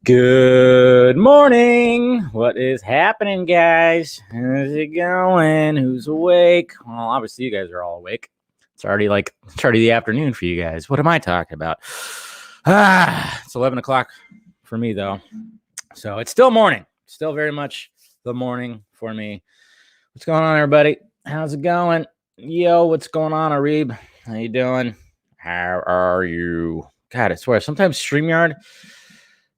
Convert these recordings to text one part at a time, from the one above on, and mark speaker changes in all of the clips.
Speaker 1: Good morning. What is happening, guys? How's it going? Who's awake? Well, obviously you guys are all awake. It's already the afternoon for you guys. What am I talking about? It's 11 o'clock for me though. So it's still morning. Still very much the morning for me. What's going on, everybody? How's it going? Yo, what's going on, Arib? How you doing? How are you? God, I swear, sometimes StreamYard,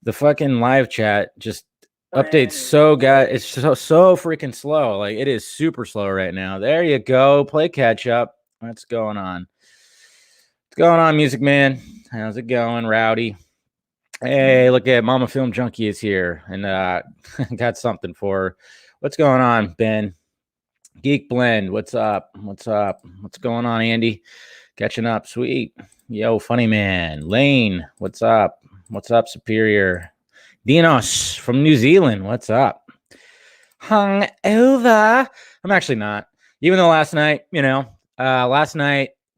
Speaker 1: the fucking live chat just updates it's so freaking slow. Like, it is super slow right now. There you go. Play catch up. What's going on? What's going on, Music Man? How's it going, Rowdy? Hey, look at Mama Film Junkee is here and got something for her. What's going on, Ben? Geek Blend, what's up? What's going on, Andy? Catching up, sweet. Yo, Funny Man. Lane, what's up? What's up, Superior? Dinos from New Zealand, what's up? Hungover. I'm actually not. Even though last night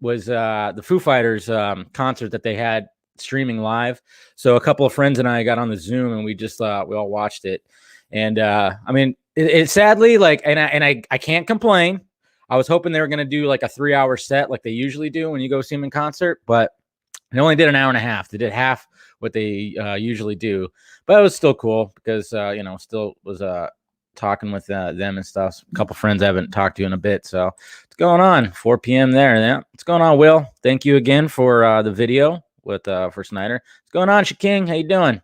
Speaker 1: was the Foo Fighters concert that they had streaming live. So a couple of friends and I got on the Zoom and we just we all watched it. And I mean, it sadly, like, and I can't complain. I was hoping they were going to do like a 3-hour set like they usually do when you go see them in concert, but they only did an hour and a half. They did half what they usually do, but it was still cool because still was talking with them and stuff. A couple friends I haven't talked to in a bit. So what's going on? 4 p.m. there. Yeah. What's going on, Will? Thank you again for the video with for Snyder. What's going on, Shaking? How you doing?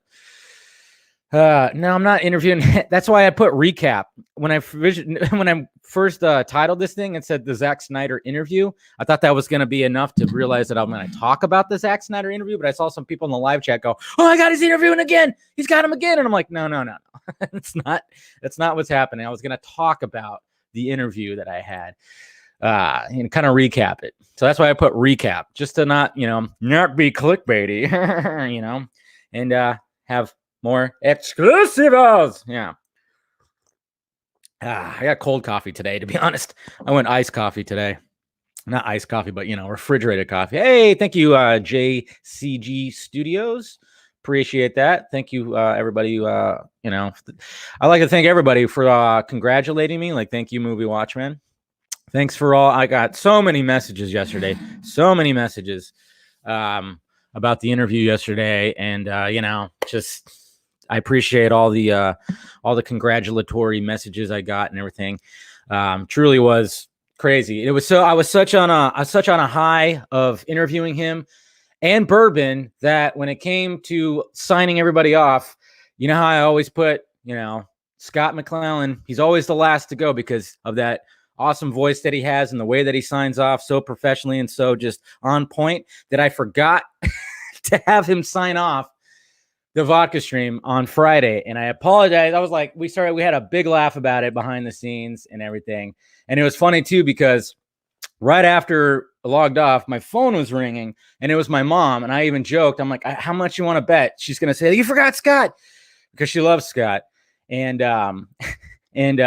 Speaker 1: No, I'm not interviewing. That's why I put recap when I first titled this thing and said the Zack Snyder interview. I thought that was going to be enough to realize that I'm going to talk about the Zack Snyder interview. But I saw some people in the live chat go, "Oh my God, he's interviewing again! He's got him again!" And I'm like, no. That's not what's happening. I was going to talk about the interview that I had and kind of recap it. So that's why I put recap, just to not be clickbaity, and have more exclusivos. Yeah. I got cold coffee today, to be honest. I went iced coffee today. Not iced coffee, but, refrigerated coffee. Hey, thank you, JCG Studios. Appreciate that. Thank you, everybody. I like to thank everybody for congratulating me. Like, thank you, Movie Watchman. Thanks for all. I got so many messages yesterday. So many messages about the interview yesterday. And, I appreciate all the congratulatory messages I got and everything. Truly was crazy. I was such on a high of interviewing him and Bourbon that when it came to signing everybody off, you know how I always put, Scott McClellan, he's always the last to go because of that awesome voice that he has and the way that he signs off so professionally and so just on point, that I forgot to have him sign off the vodka stream on Friday. And I apologize. I was like, we had a big laugh about it behind the scenes and everything. And it was funny too, because right after I logged off, my phone was ringing and it was my mom. And I even joked, I'm like, how much you want to bet? She's going to say, you forgot Scott, because she loves Scott. And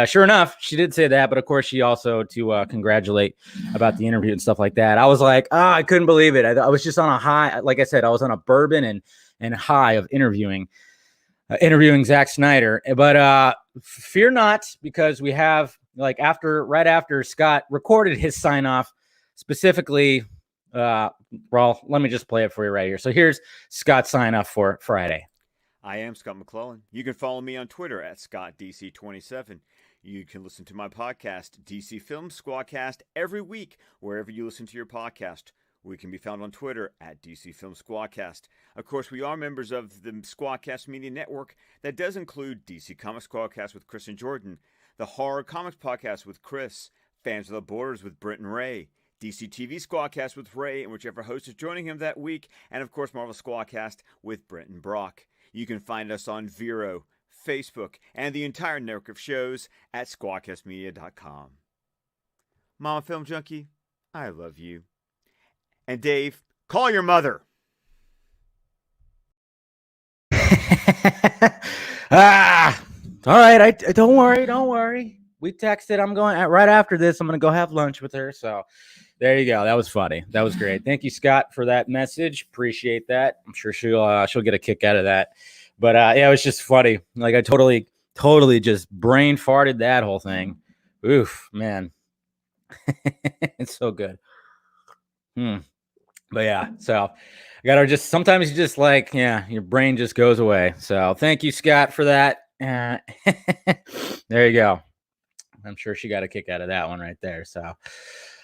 Speaker 1: sure enough, she did say that. But of course, she also to congratulate about the interview and stuff like that. I was like, I couldn't believe it. I was just on a high. Like I said, I was on a bourbon and high of interviewing Zack Snyder. But fear not, because we have right after Scott recorded his sign off specifically. Well, let me just play it for you right here. So here's Scott's sign off for Friday.
Speaker 2: I am Scott McClellan. You can follow me on Twitter at ScottDC27. You can listen to my podcast, DC Film Squadcast, every week, wherever you listen to your podcast. We can be found on Twitter at DC Film Squadcast. Of course, we are members of the Squadcast Media Network that does include DC Comics Squadcast with Chris and Jordan, the Horror Comics Podcast with Chris, Fans of the Borders with Britt and Ray, DC TV Squadcast with Ray and whichever host is joining him that week, and of course Marvel Squadcast with Brent and Brock. You can find us on Vero, Facebook, and the entire network of shows at squadcastmedia.com. Mama Film Junkie, I love you. And Dave, call your mother.
Speaker 1: All right. Don't worry. We texted. I'm going right after this. I'm going to go have lunch with her. So there you go. That was funny. That was great. Thank you, Scott, for that message. Appreciate that. I'm sure she'll get a kick out of that. But yeah, it was just funny. Like I totally just brain farted that whole thing. Oof, man. It's so good. But yeah, so I gotta just sometimes you just like, yeah, your brain just goes away. So thank you, Scott, for that. There you go. I'm sure she got a kick out of that one right there. So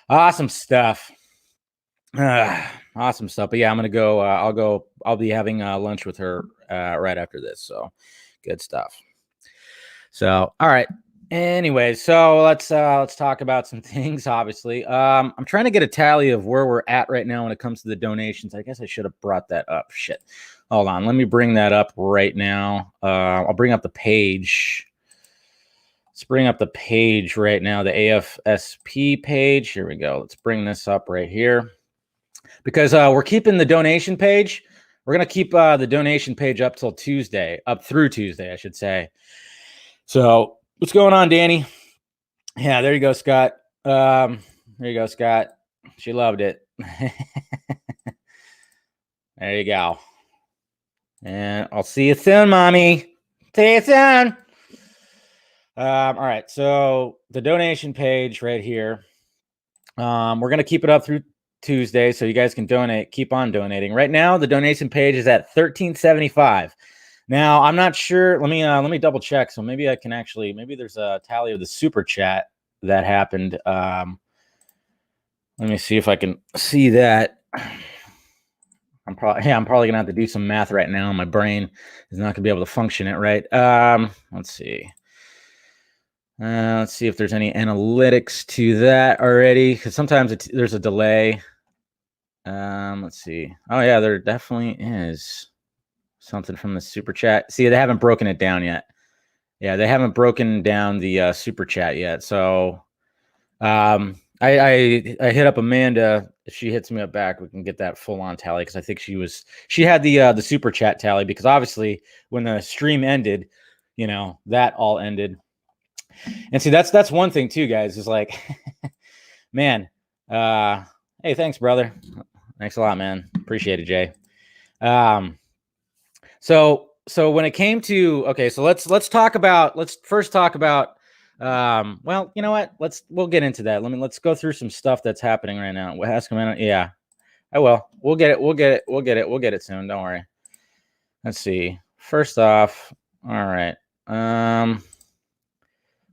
Speaker 1: awesome stuff. Awesome stuff. But yeah, I'm gonna go. I'll be having lunch with her right after this. So good stuff. So all right. Anyway, so let's talk about some things. Obviously, I'm trying to get a tally of where we're at right now when it comes to the donations. I guess I should have brought that up. Shit. Hold on. Let me bring that up right now. I'll bring up the page. Let's bring up the page right now. The AFSP page. Here we go. Let's bring this up right here because we're keeping the donation page. We're gonna keep the donation page up through Tuesday, I should say. So what's going on, Danny? Yeah, there you go, Scott. There you go, Scott. She loved it. There you go. And I'll see you soon, mommy. See you soon. All right. So the donation page right here. We're gonna keep it up through Tuesday, so you guys can donate. Keep on donating. Right now, the donation page is at $13.75. Now, I'm not sure. Let me double check. So maybe I can actually. Maybe there's a tally of the super chat that happened. Let me see if I can see that. I'm probably gonna have to do some math right now. My brain is not gonna be able to function it right. Let's see. Let's see if there's any analytics to that already, because sometimes there's a delay. Let's see. Oh yeah, there definitely is something from the super chat. See, they haven't broken it down yet. Yeah, they haven't broken down the super chat yet. So, I hit up Amanda. If she hits me up back, we can get that full on tally because I think she had the super chat tally because obviously when the stream ended, that all ended. And see, that's one thing too, guys. Is like, man, hey, thanks, brother. Thanks a lot, man. Appreciate it, Jay. So when it came to so let's first talk about well, you know what? We'll get into that. Let's go through some stuff that's happening right now. We'll ask him. Yeah, I will. We'll get it soon. Don't worry. Let's see. First off, all right.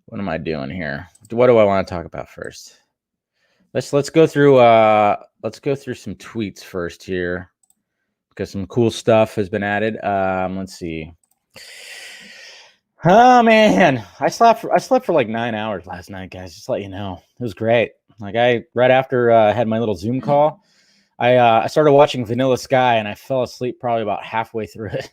Speaker 1: What am I doing here? What do I want to talk about first? Let's go through some tweets first here because some cool stuff has been added. Let's see. Oh man, I slept for like 9 hours last night, guys. Just to let you know, it was great. Like right after I had my little Zoom call, I started watching Vanilla Sky and I fell asleep probably about halfway through it.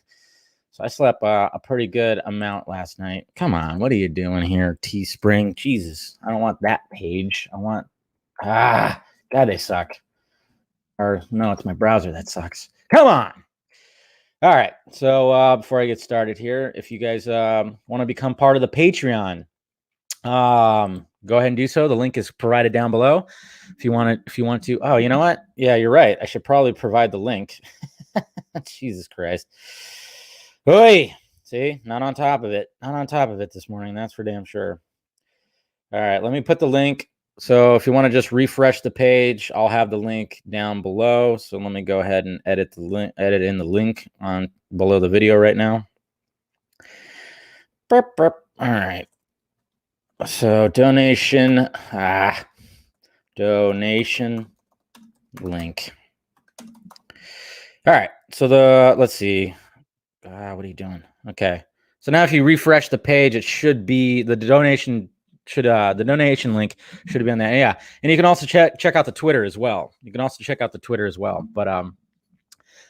Speaker 1: So I slept a pretty good amount last night. Come on, what are you doing here, Teespring? Jesus, I don't want that page. I want God, they suck. Or no, it's my browser that sucks. Come on. All right. So before I get started here, if you guys want to become part of the Patreon, go ahead and do so. The link is provided down below. If you want to. Oh, you know what? Yeah, you're right. I should probably provide the link. Jesus Christ. Oi. See, not on top of it. Not on top of it this morning. That's for damn sure. All right, let me put the link. So if you want to just refresh the page, I'll have the link down below. So let me go ahead and edit in the link on below the video right now. Burp, burp. All right. So donation link. All right. So let's see. What are you doing? Okay. So now if you refresh the page, it should be the donation link should be on there. Yeah. And you can also check out the Twitter as well. But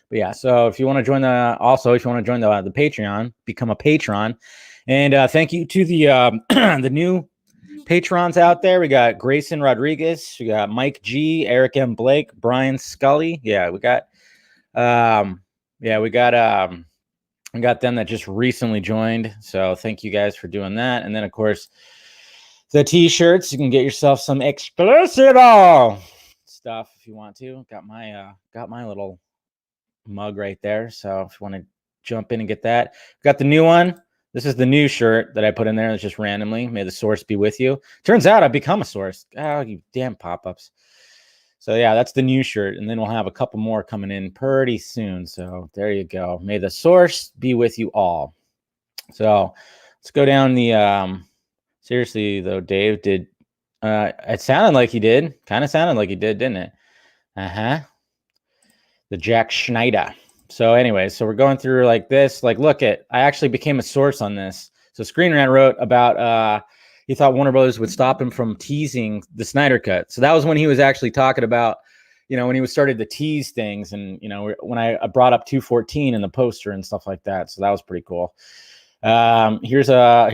Speaker 1: yeah, so if you want to join the Patreon, become a patron. And thank you to the the new patrons out there. We got Grayson Rodriguez, we got Mike G, Eric M. Blake, Brian Scully. Yeah, we got we got them that just recently joined. So thank you guys for doing that. And then of course the t-shirts, you can get yourself some exclusive stuff if you want to. Got my little mug right there. So if you want to jump in and get that. Got the new one. This is the new shirt that I put in there. It's just randomly. May the source be with you. Turns out I've become a source. Oh, you damn pop-ups. So yeah, that's the new shirt. And then we'll have a couple more coming in pretty soon. So there you go. May the source be with you all. So let's go down the seriously though, Dave did it sounded like he did. Kind of sounded like he did, didn't it? Uh-huh. The Zack Snyder. So anyway, so we're going through like this. Like, look I actually became a source on this. So Screen Rant wrote about he thought Warner Brothers would stop him from teasing the Snyder Cut. So that was when he was actually talking about, when he was started to tease things, and when I brought up 214 in the poster and stuff like that. So that was pretty cool. Here's a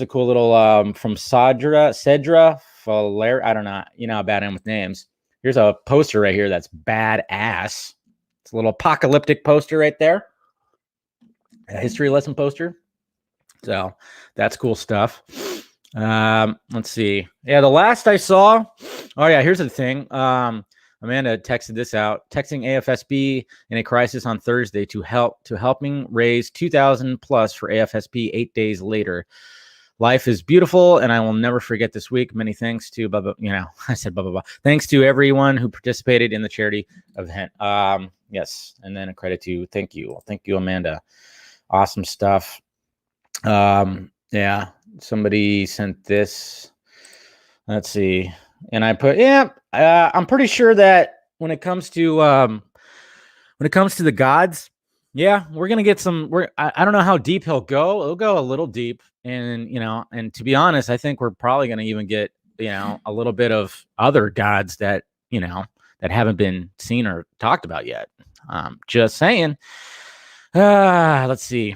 Speaker 1: cool little from Cedra Valer. I don't know. You know how bad I am with names. Here's a poster right here that's badass. It's a little apocalyptic poster right there. A history lesson poster. So that's cool stuff. Let's see. Yeah, the last I saw. Oh yeah, here's the thing. Amanda texted this out. Texting AFSB in a crisis on Thursday to helping raise 2,000 plus for AFSP 8 days later. Life is beautiful, and I will never forget this week. Many thanks to I said blah blah blah. Thanks to everyone who participated in the charity event. Yes, and then a credit to thank you, Amanda. Awesome stuff. Yeah, somebody sent this. Let's see, and I put I'm pretty sure that when it comes to the gods, yeah, we're gonna get some. I don't know how deep he'll go. He'll go a little deep, and and to be honest, I think we're probably gonna even get a little bit of other gods that that haven't been seen or talked about yet. Just saying. Let's see.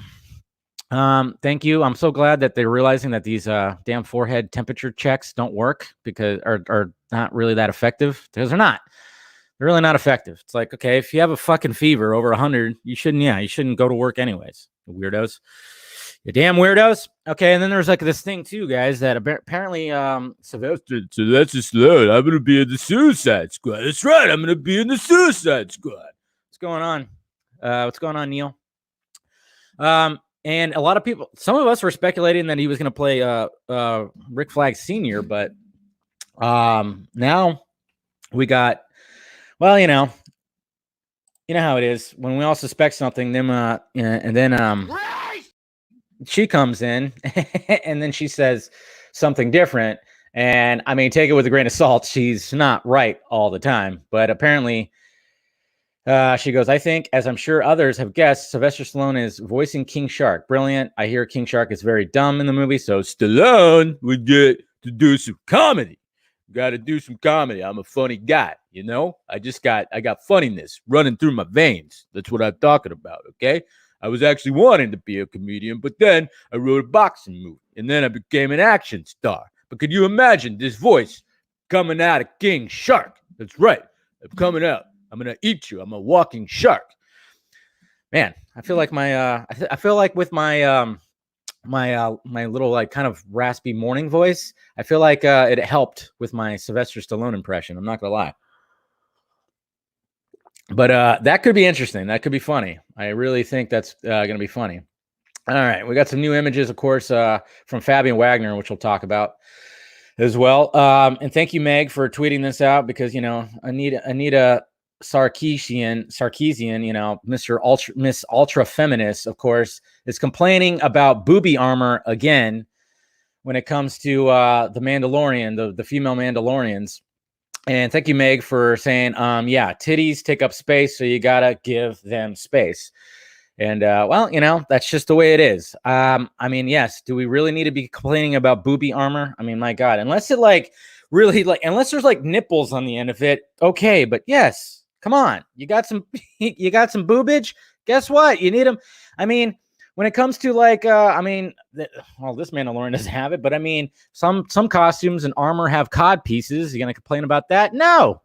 Speaker 1: Thank you. I'm so glad that they're realizing that these damn forehead temperature checks don't work because are not really that effective, because they're not. They're really not effective. It's like, okay, if you have a fucking fever over 100, you shouldn't go to work anyways. Weirdos. You damn weirdos. Okay, and then there's like this thing too, guys, that apparently Sylvester Stallone, I'm gonna be in the Suicide Squad. That's right, I'm gonna be in the Suicide Squad. What's going on? What's going on, Neil? And a lot of people, some of us were speculating that he was gonna play Rick Flag Sr., but now we got, well, you know how it is when we all suspect something. Then she comes in and then she says something different. And I mean, take it with a grain of salt. She's not right all the time, but apparently, she goes, I think, as I'm sure others have guessed, Sylvester Stallone is voicing King Shark. Brilliant. I hear King Shark is very dumb in the movie, so Stallone would get to do some comedy. Got to do some comedy. I'm a funny guy, I got funniness running through my veins. That's what I'm talking about, okay? I was actually wanting to be a comedian, but then I wrote a boxing movie, and then I became an action star. But could you imagine this voice coming out of King Shark? That's right. I'm coming out. I'm going to eat you. I'm a walking shark. Man, I feel like I feel like with my my little like kind of raspy morning voice, I feel like it helped with my Sylvester Stallone impression. I'm not gonna lie, but that could be interesting. That could be funny. I really think that's gonna be funny. All right, we got some new images, of course, from Fabian Wagner, which we'll talk about as well. And thank you, Meg, for tweeting this out, because Anita Sarkeesian, Miss Ultra Feminist, of course, is complaining about booby armor again when it comes to the Mandalorian, the female Mandalorians. And thank you, Meg, for saying, yeah, titties take up space, so you gotta give them space. And well, that's just the way it is. I mean, yes, do we really need to be complaining about booby armor? I mean, my God, unless it unless there's like nipples on the end of it, okay, but yes. Come on, you got some boobage. Guess what? You need them. I mean, when it comes to like, this Mandalorian doesn't have it, but I mean, some costumes and armor have cod pieces. You gonna complain about that? No.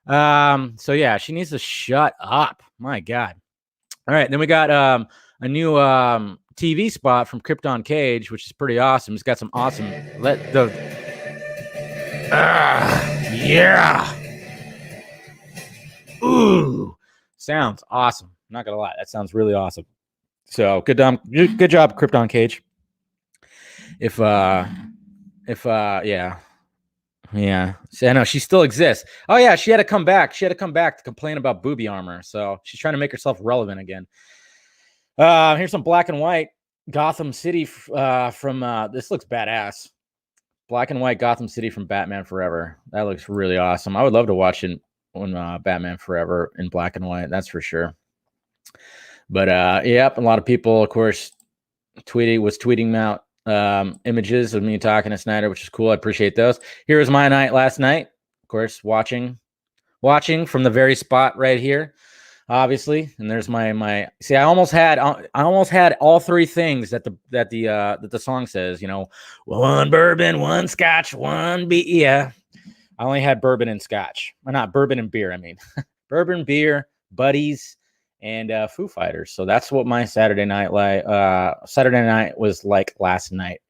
Speaker 1: So yeah, she needs to shut up. My God. All right, then we got a new TV spot from Krypton Cage, which is pretty awesome. It's got some awesome. Yeah. Ooh, sounds awesome. not gonna lie, that sounds really awesome. So good job, Krypton Cage. Yeah. So, I know she still exists. Oh yeah, she had to come back. She had to come back to complain about booby armor. So she's trying to make herself relevant again. Here's some black and white Gotham City from this looks badass. Black and white Gotham City from Batman Forever. That looks really awesome. I would love to watch it when Batman Forever in black and white. That's for sure. But yep, a lot of people, of course, tweeting out images of me talking to Snyder, which is cool. I appreciate those. Here was my night last night. Of course, watching from the very spot right here, obviously. And there's my see. I almost had all three things that the song says. You know, one bourbon, one scotch, one beer. Yeah, I only had bourbon and scotch. Well, not bourbon and beer. I mean, bourbon, beer, buddies, and Foo Fighters. So that's what my Saturday night was like last night.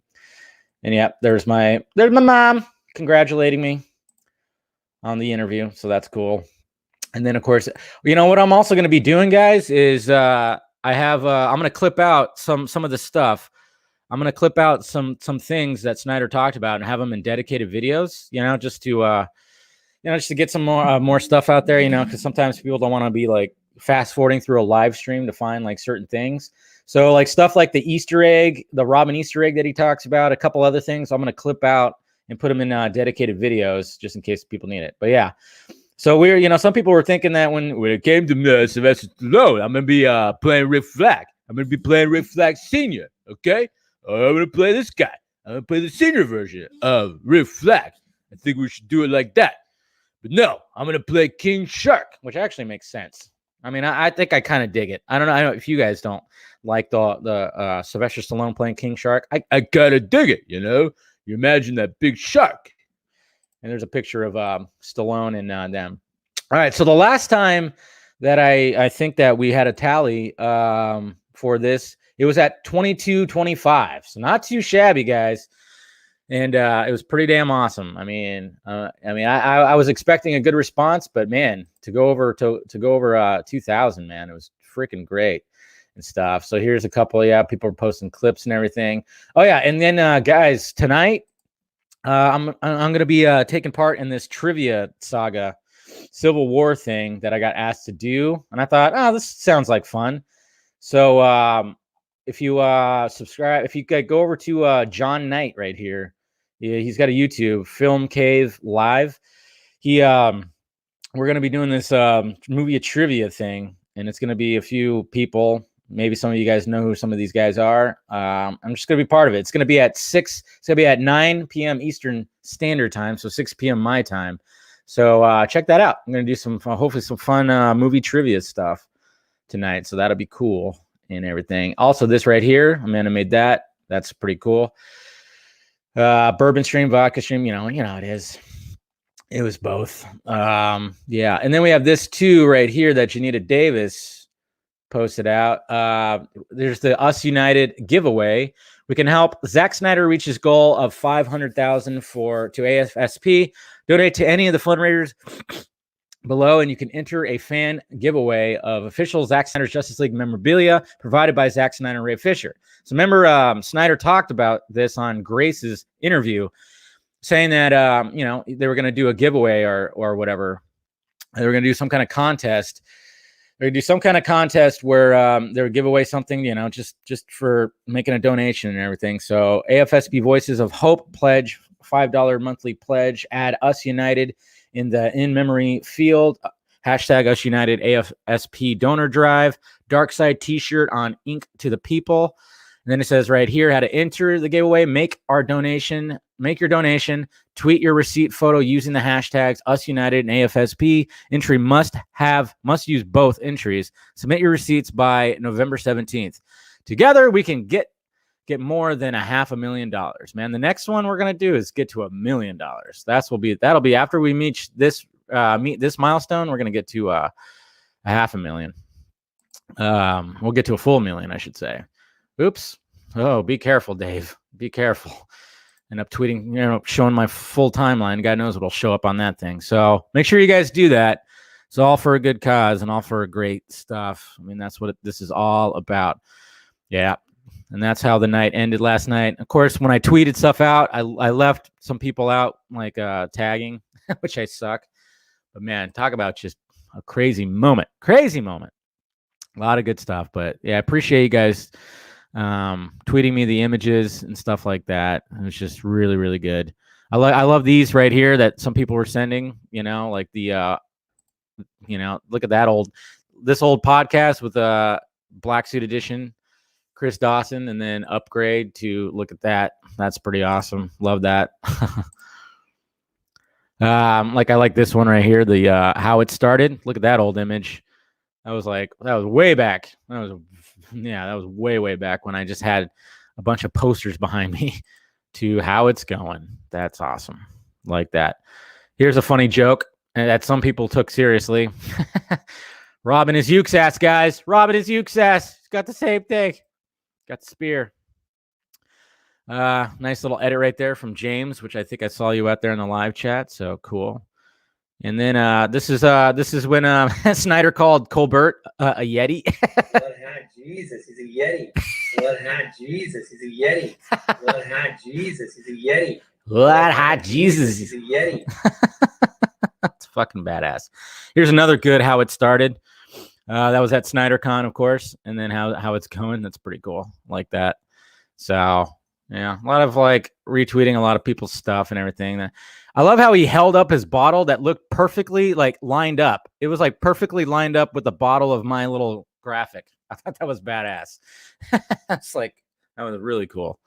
Speaker 1: And yeah, there's my mom congratulating me on the interview. So that's cool. And then of course, you know what I'm also going to be doing, guys, is I'm going to clip out some of the stuff. I'm going to clip out some things that Snyder talked about and have them in dedicated videos, just to get some more stuff out there, because sometimes people don't want to be like fast forwarding through a live stream to find like certain things. So like stuff like the Easter egg, the Robin Easter egg that he talks about, a couple other things I'm going to clip out and put them in dedicated videos just in case people need it. But yeah, so some people were thinking that when it came to Sylvester Stallone, I'm going to be playing Rick Flag. I'm going to be playing Rick Flag Sr., okay? I'm going to play this guy. I'm going to play the senior version of Rick Flag. I think we should do it like that. But no, I'm going to play King Shark, which actually makes sense. I mean, I think I kind of dig it. I don't know if you guys don't like the Sylvester Stallone playing King Shark. I kind of dig it, You imagine that big shark. And there's a picture of Stallone and them. All right, so the last time that I think that we had a tally for this, it was at 22-25. So not too shabby, guys. And it was pretty damn awesome. I mean, I was expecting a good response, but man, to go over 2,000, man, it was freaking great and stuff. So here's a couple. Yeah, people are posting clips and everything. Oh yeah, and then guys, tonight I'm gonna be taking part in this trivia saga, Civil War thing that I got asked to do, and I thought, this sounds like fun. So if you subscribe, if you go over to John Knight right here. Yeah, he's got a YouTube, Film Cave Live. We're going to be doing this movie trivia thing, and it's going to be a few people. Maybe some of you guys know who some of these guys are. I'm just going to be part of it. It's going to be at 6. It's going to be at 9 p.m. Eastern Standard Time, so 6 p.m. my time. So check that out. I'm going to do hopefully some fun movie trivia stuff tonight. So that'll be cool and everything. Also, this right here, Amanda made that. That's pretty cool. Bourbon stream, vodka stream, it is. It was both. Yeah. And then we have this too right here that Janita Davis posted out. There's the Us United giveaway. We can help Zack Snyder reach his goal of $500,000 to AFSP. Donate to any of the fundraisers below, and you can enter a fan giveaway of official Zack Snyder's Justice League memorabilia provided by Zack Snyder and Ray Fisher. So remember, Snyder talked about this on Grace's interview, saying that they were going to do a giveaway or whatever. They were going to do some kind of contest. They would do some kind of contest where they would give away something, just for making a donation and everything. So AFSP Voices of Hope pledge, $5 monthly pledge. Add Us United in the in-memory field, hashtag Us United AFSP donor drive, Dark Side t-shirt on Ink to the People. And then it says right here how to enter the giveaway, make your donation, tweet your receipt photo using the hashtags Us United and AFSP. Entry must use both entries. Submit your receipts by November 17th. Together we can get more than $500,000, man. The next one we're gonna do is get to $1 million. That'll be after we meet this milestone. We're gonna get to $500,000. We'll get to a full million, I should say. Oops. Oh, be careful, Dave. Be careful. End up tweeting, showing my full timeline. God knows what'll show up on that thing. So make sure you guys do that. It's all for a good cause and all for a great stuff. I mean, that's what this is all about. Yeah. And that's how the night ended last night. Of course, when I tweeted stuff out, I left some people out, like tagging, which I suck. But man, talk about just a crazy moment. Crazy moment. A lot of good stuff. But yeah, I appreciate you guys tweeting me the images and stuff like that. It was just really, really good. I love these right here that some people were sending, like the look at that this old podcast with Black Suit Edition, Chris Dawson, and then upgrade to look at that. That's pretty awesome. Love that. Like I like this one right here, the how it started. Look at that old image. That was way back. That was way back when I just had a bunch of posters behind me to how it's going. That's awesome. Like that. Here's a funny joke that some people took seriously. Robbing his uke's ass, guys. Robbing his uke's ass. He's got the same thing. Got the spear. Nice little edit right there from James, which I think I saw you out there in the live chat. So cool. And then this is when Snyder called Colbert a Yeti.
Speaker 3: Blood hat Jesus, he's a Yeti. Blood hat Jesus, he's a Yeti. Blood hat Jesus, he's a Yeti.
Speaker 1: Blood hat Jesus,
Speaker 3: he's a Yeti.
Speaker 1: That's fucking badass. Here's another good how it started. That was at SnyderCon, of course, and then how it's going. That's pretty cool, like that. So yeah, a lot of like retweeting a lot of people's stuff and everything. I love how he held up his bottle that looked perfectly like lined up. It was like perfectly lined up with the bottle of my little graphic. I thought that was badass. It's like, that was really cool.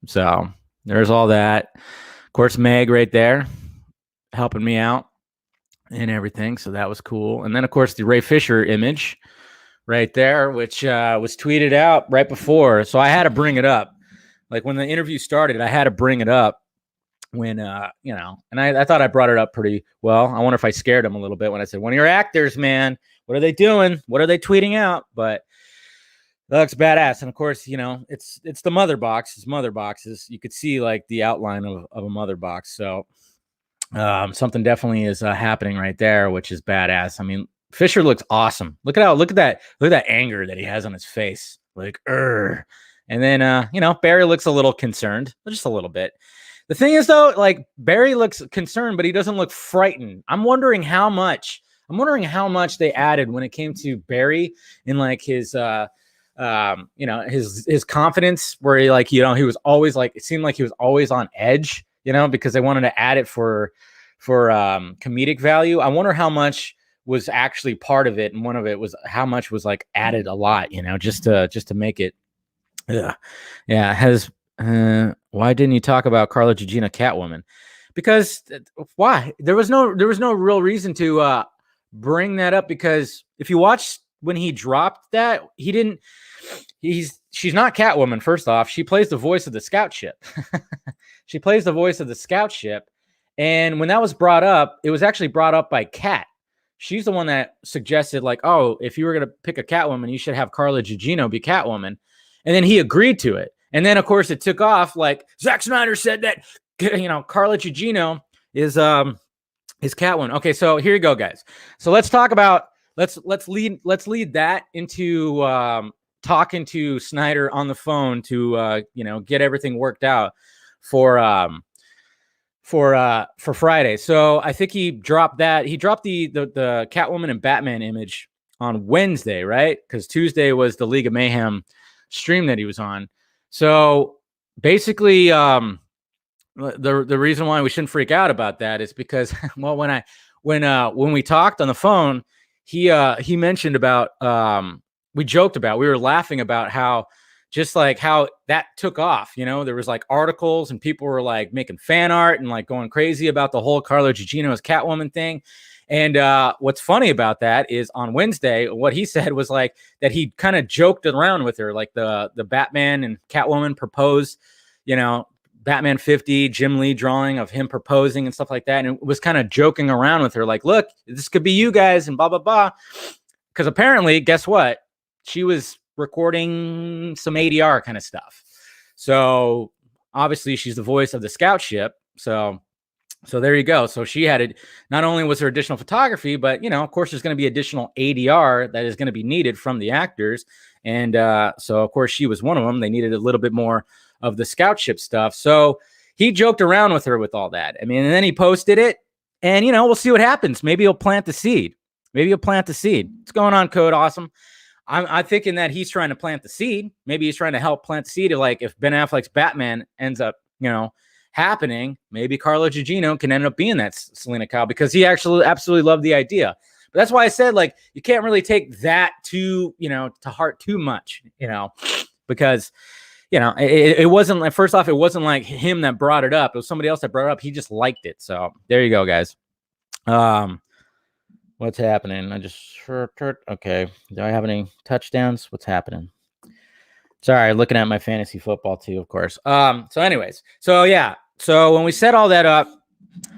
Speaker 1: So there's all that. Of course, Meg right there helping me out and everything. So that was cool. And then, of course, the Ray Fisher image right there, which was tweeted out right before. So I had to bring it up. Like when the interview started, I had to bring it up when, and I thought I brought it up pretty well. I wonder if I scared him a little bit when I said, one of your actors, man, what are they doing? What are they tweeting out? But that looks badass. And of course, it's the mother box. It's mother boxes. You could see like the outline of a mother box. So something definitely is happening right there, which is badass. I mean, Fisher looks awesome. Look at that anger that he has on his face. Like, and then, Barry looks a little concerned, just a little bit. The thing is, though, like Barry looks concerned, but he doesn't look frightened. I'm wondering how much they added when it came to Barry in like his, his confidence, where he was always like, it seemed like he was always on edge, because they wanted to add it for comedic value. I wonder how much was actually part of it, and one of it was how much was like added a lot, just to make it. Why didn't you talk about Carla Gugino Catwoman? Because why? There was no real reason to bring that up, because if you watch when he dropped that, she's not Catwoman. First off, she plays the voice of the scout ship. She plays the voice of the scout ship. And when that was brought up, it was actually brought up by Kat. She's the one that suggested, like, oh, if you were going to pick a Catwoman, you should have Carla Gugino be Catwoman. And then he agreed to it. And then, of course, it took off. Like Zack Snyder said that, Carla Gugino is Catwoman. Okay, so here you go, guys. So let's talk about let's lead that into talking to Snyder on the phone to get everything worked out for Friday. So I think he dropped that. He dropped the Catwoman and Batman image on Wednesday, right? Because Tuesday was the League of Mayhem stream that he was on. So basically, the reason why we shouldn't freak out about that is because, well, when we talked on the phone, he mentioned about we were laughing about how that took off. There was like articles and people were like making fan art and like going crazy about the whole Carla Gugino's Catwoman thing. And what's funny about that is on Wednesday, what he said was like that he kind of joked around with her, like the Batman and Catwoman proposed, Batman 50, Jim Lee drawing of him proposing and stuff like that. And it was kind of joking around with her, like, look, this could be you guys and blah, blah, blah. Because apparently, guess what? She was recording some ADR kind of stuff. So obviously she's the voice of the scout ship. So So there you go. So she had it. Not only was there additional photography, but of course, there's going to be additional ADR that is going to be needed from the actors. And so, of course, she was one of them. They needed a little bit more of the scout ship stuff. So he joked around with her with all that. I mean, and then he posted it, and we'll see what happens. Maybe he'll plant the seed. What's going on, Code Awesome? I'm thinking that he's trying to plant the seed. Maybe he's trying to help plant the seed of, like, if Ben Affleck's Batman ends up, happening, maybe Carlo Gugino can end up being that Selena Kyle, because he actually absolutely loved the idea. But that's why I said, like, you can't really take that to heart too much, because it wasn't like, first off, it wasn't like him that brought it up. It was somebody else that brought it up. He just liked it. So there you go, guys. What's happening? Okay. Do I have any touchdowns? What's happening? Sorry, looking at my fantasy football too, of course. So anyways, so yeah. So when we set all that up,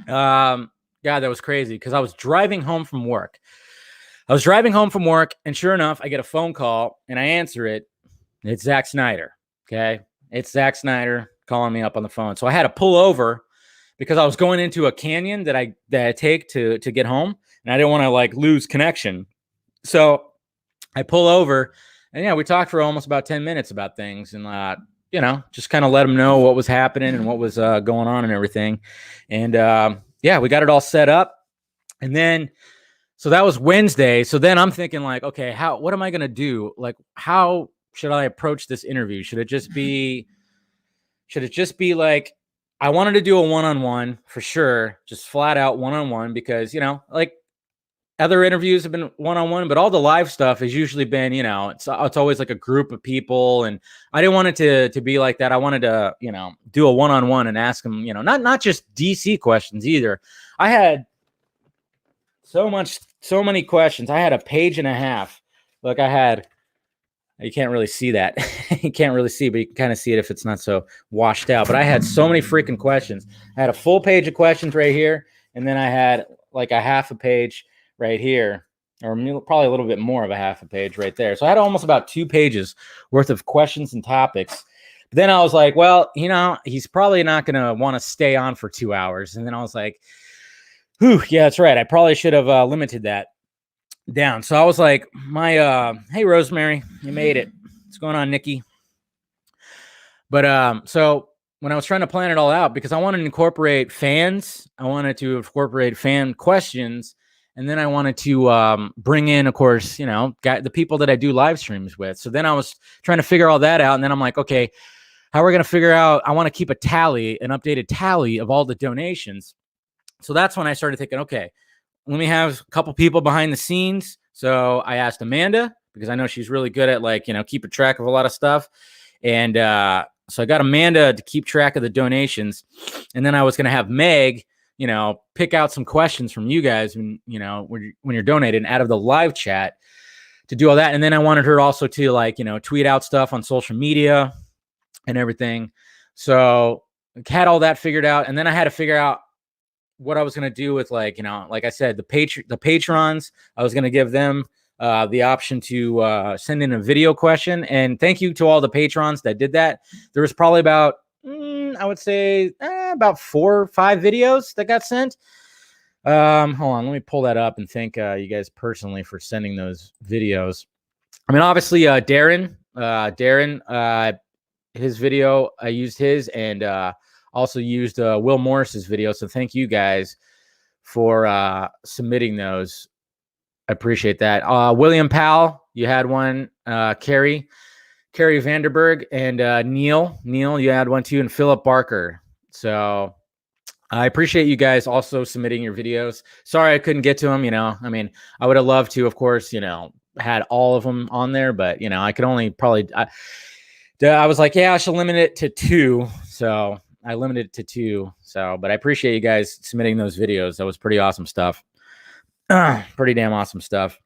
Speaker 1: God, that was crazy, because I was driving home from work. And sure enough, I get a phone call, and I answer it. It's Zack Snyder. Okay. It's Zack Snyder calling me up on the phone. So I had to pull over because I was going into a canyon that I take to get home, and I didn't want to, like, lose connection. So I pull over, and yeah, we talked for almost about 10 minutes about things, and just kind of let him know what was happening and what was going on and everything. And yeah, we got it all set up. And then, so that was Wednesday. So then I'm thinking, like, okay, what am I going to do? Like, how should I approach this interview? Should it just be like, I wanted to do a one-on-one for sure, just flat out one-on-one, because, like, other interviews have been one-on-one, but all the live stuff has usually been, it's always like a group of people. And I didn't want it to be like that. I wanted to, do a one-on-one and ask them, not just DC questions either. I had so many questions. I had a page and a half. Look, you can't really see that. You can't really see, but you can kind of see it if it's not so washed out. But I had so many freaking questions. I had a full page of questions right here, and then I had like a half a page right here, or probably a little bit more of a half a page right there. So I had almost about 2 pages worth of questions and topics. But then I was like, well, he's probably not going to want to stay on for 2 hours. And then I was like, whew, yeah, that's right. I probably should have limited that down. So I was like, hey, Rosemary, you made it. What's going on, Nikki? But so when I was trying to plan it all out, because I wanted to incorporate fans, I wanted to incorporate fan questions, and then I wanted to bring in, of course, the people that I do live streams with. So then I was trying to figure all that out, and then I'm like, okay, how are we going to figure out? I want to keep an updated tally of all the donations. So that's when I started thinking, okay, let me have a couple people behind the scenes. So I asked Amanda, because I know she's really good at, like, keeping track of a lot of stuff. And so I got Amanda to keep track of the donations. And then I was going to have Meg, pick out some questions from you guys when you're donating out of the live chat to do all that. And then I wanted her also to, like, tweet out stuff on social media and everything. So I had all that figured out. And then I had to figure out what I was going to do with, like, like I said, the patrons. I was going to give them the option to send in a video question. And thank you to all the patrons that did that. There was probably about, I would say, about 4 or 5 videos that got sent. Hold on, let me pull that up and thank you guys personally for sending those videos. I mean, obviously, Darren, his video, I used his, and also used Will Morris's video. So thank you guys for submitting those. I appreciate that. William Powell, you had one. Carrie Vanderberg, and Neil, you had one too, and Philip Barker. So I appreciate you guys also submitting your videos. Sorry I couldn't get to them. I mean, I would have loved to, of course, had all of them on there, but I could only probably. I was like, yeah, I should limit it to 2. So I limited it to 2. So, but I appreciate you guys submitting those videos. That was pretty awesome stuff. Pretty damn awesome stuff.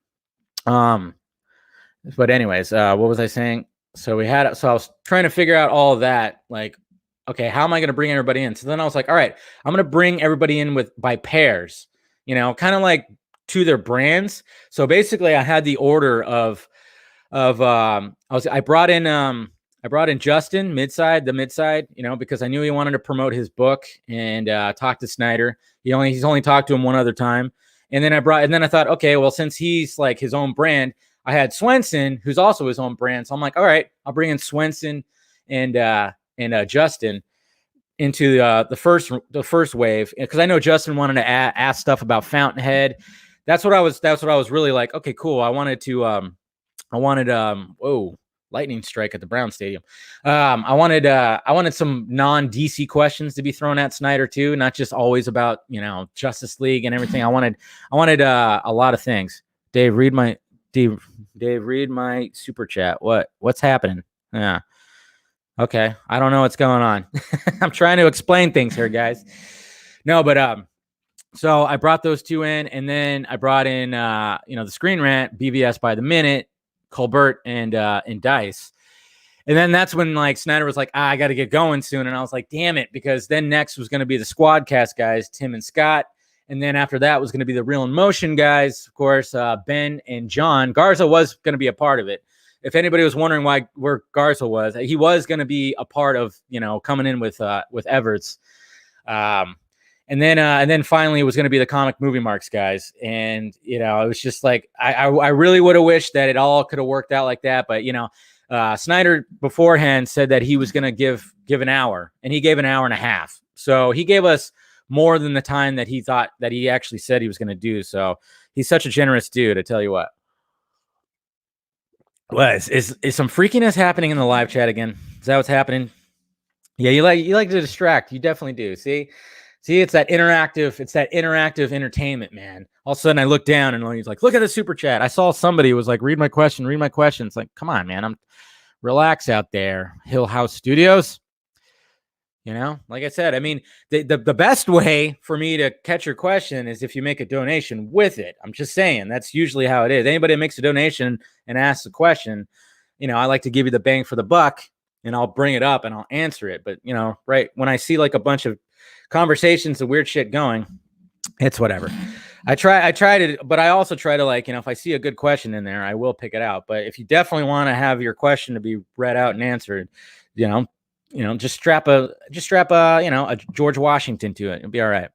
Speaker 1: But anyways, what was I saying? So I was trying to figure out all of that. Like, okay, how am I going to bring everybody in? So then I was like, all right, I'm going to bring everybody in by pairs, kind of like to their brands. So basically I had the order of I brought in I brought in Justin the midside, you know, because I knew he wanted to promote his book and talk to Snyder. He's only talked to him one other time. And then I thought, okay, well, since he's like his own brand, I had Swenson, who's also his own brand. So I'm like, all right, I'll bring in Swenson and Justin into the first wave, because I know Justin wanted to ask stuff about Fountainhead. That's what I was really like. Okay, cool. I wanted lightning strike at the Brown Stadium. I wanted some non-DC questions to be thrown at Snyder too, not just always about, you know, Justice League and everything. I wanted a lot of things. Dave, read my super chat. What's happening? Yeah. Okay. I don't know what's going on. I'm trying to explain things here, guys. No, but so I brought those two in, and then I brought in the Screen Rant, BVS by the Minute, Colbert, and Dice. And then that's when like Snyder was like, I got to get going soon. And I was like, damn it, because then next was going to be the Squadcast guys, Tim and Scott. And then after that was going to be the Real in Motion guys, of course, Ben and John. Garza was going to be a part of it. If anybody was wondering where Garza was, he was going to be a part of, you know, coming in with Everts. And then finally it was going to be the Comic Movie Marks guys. And, you know, it was just like, I really would have wished that it all could have worked out like that. But, you know, Snyder beforehand said that he was going to give an hour, and he gave an hour and a half. So he gave us more than the time that he thought that he actually said he was going to do. So he's such a generous dude. I tell you what. What is some freakiness happening in the live chat again? Is that what's happening? Yeah, you like to distract. You definitely do. See, it's that interactive entertainment, man. All of a sudden I look down and he's like, look at the super chat. I saw somebody was like, read my question. It's like, come on, man. Relax out there, Hill House Studios. You know, like I said, I mean, the best way for me to catch your question is if you make a donation with it. I'm just saying that's usually how it is. Anybody that makes a donation and asks a question, you know, I like to give you the bang for the buck, and I'll bring it up and I'll answer it. But, you know, right when I see like a bunch of conversations and weird shit going, it's whatever. I try to, but I also try to, like, you know, if I see a good question in there, I will pick it out. But if you definitely want to have your question to be read out and answered, you know, just strap a George Washington to it. It'll be all right.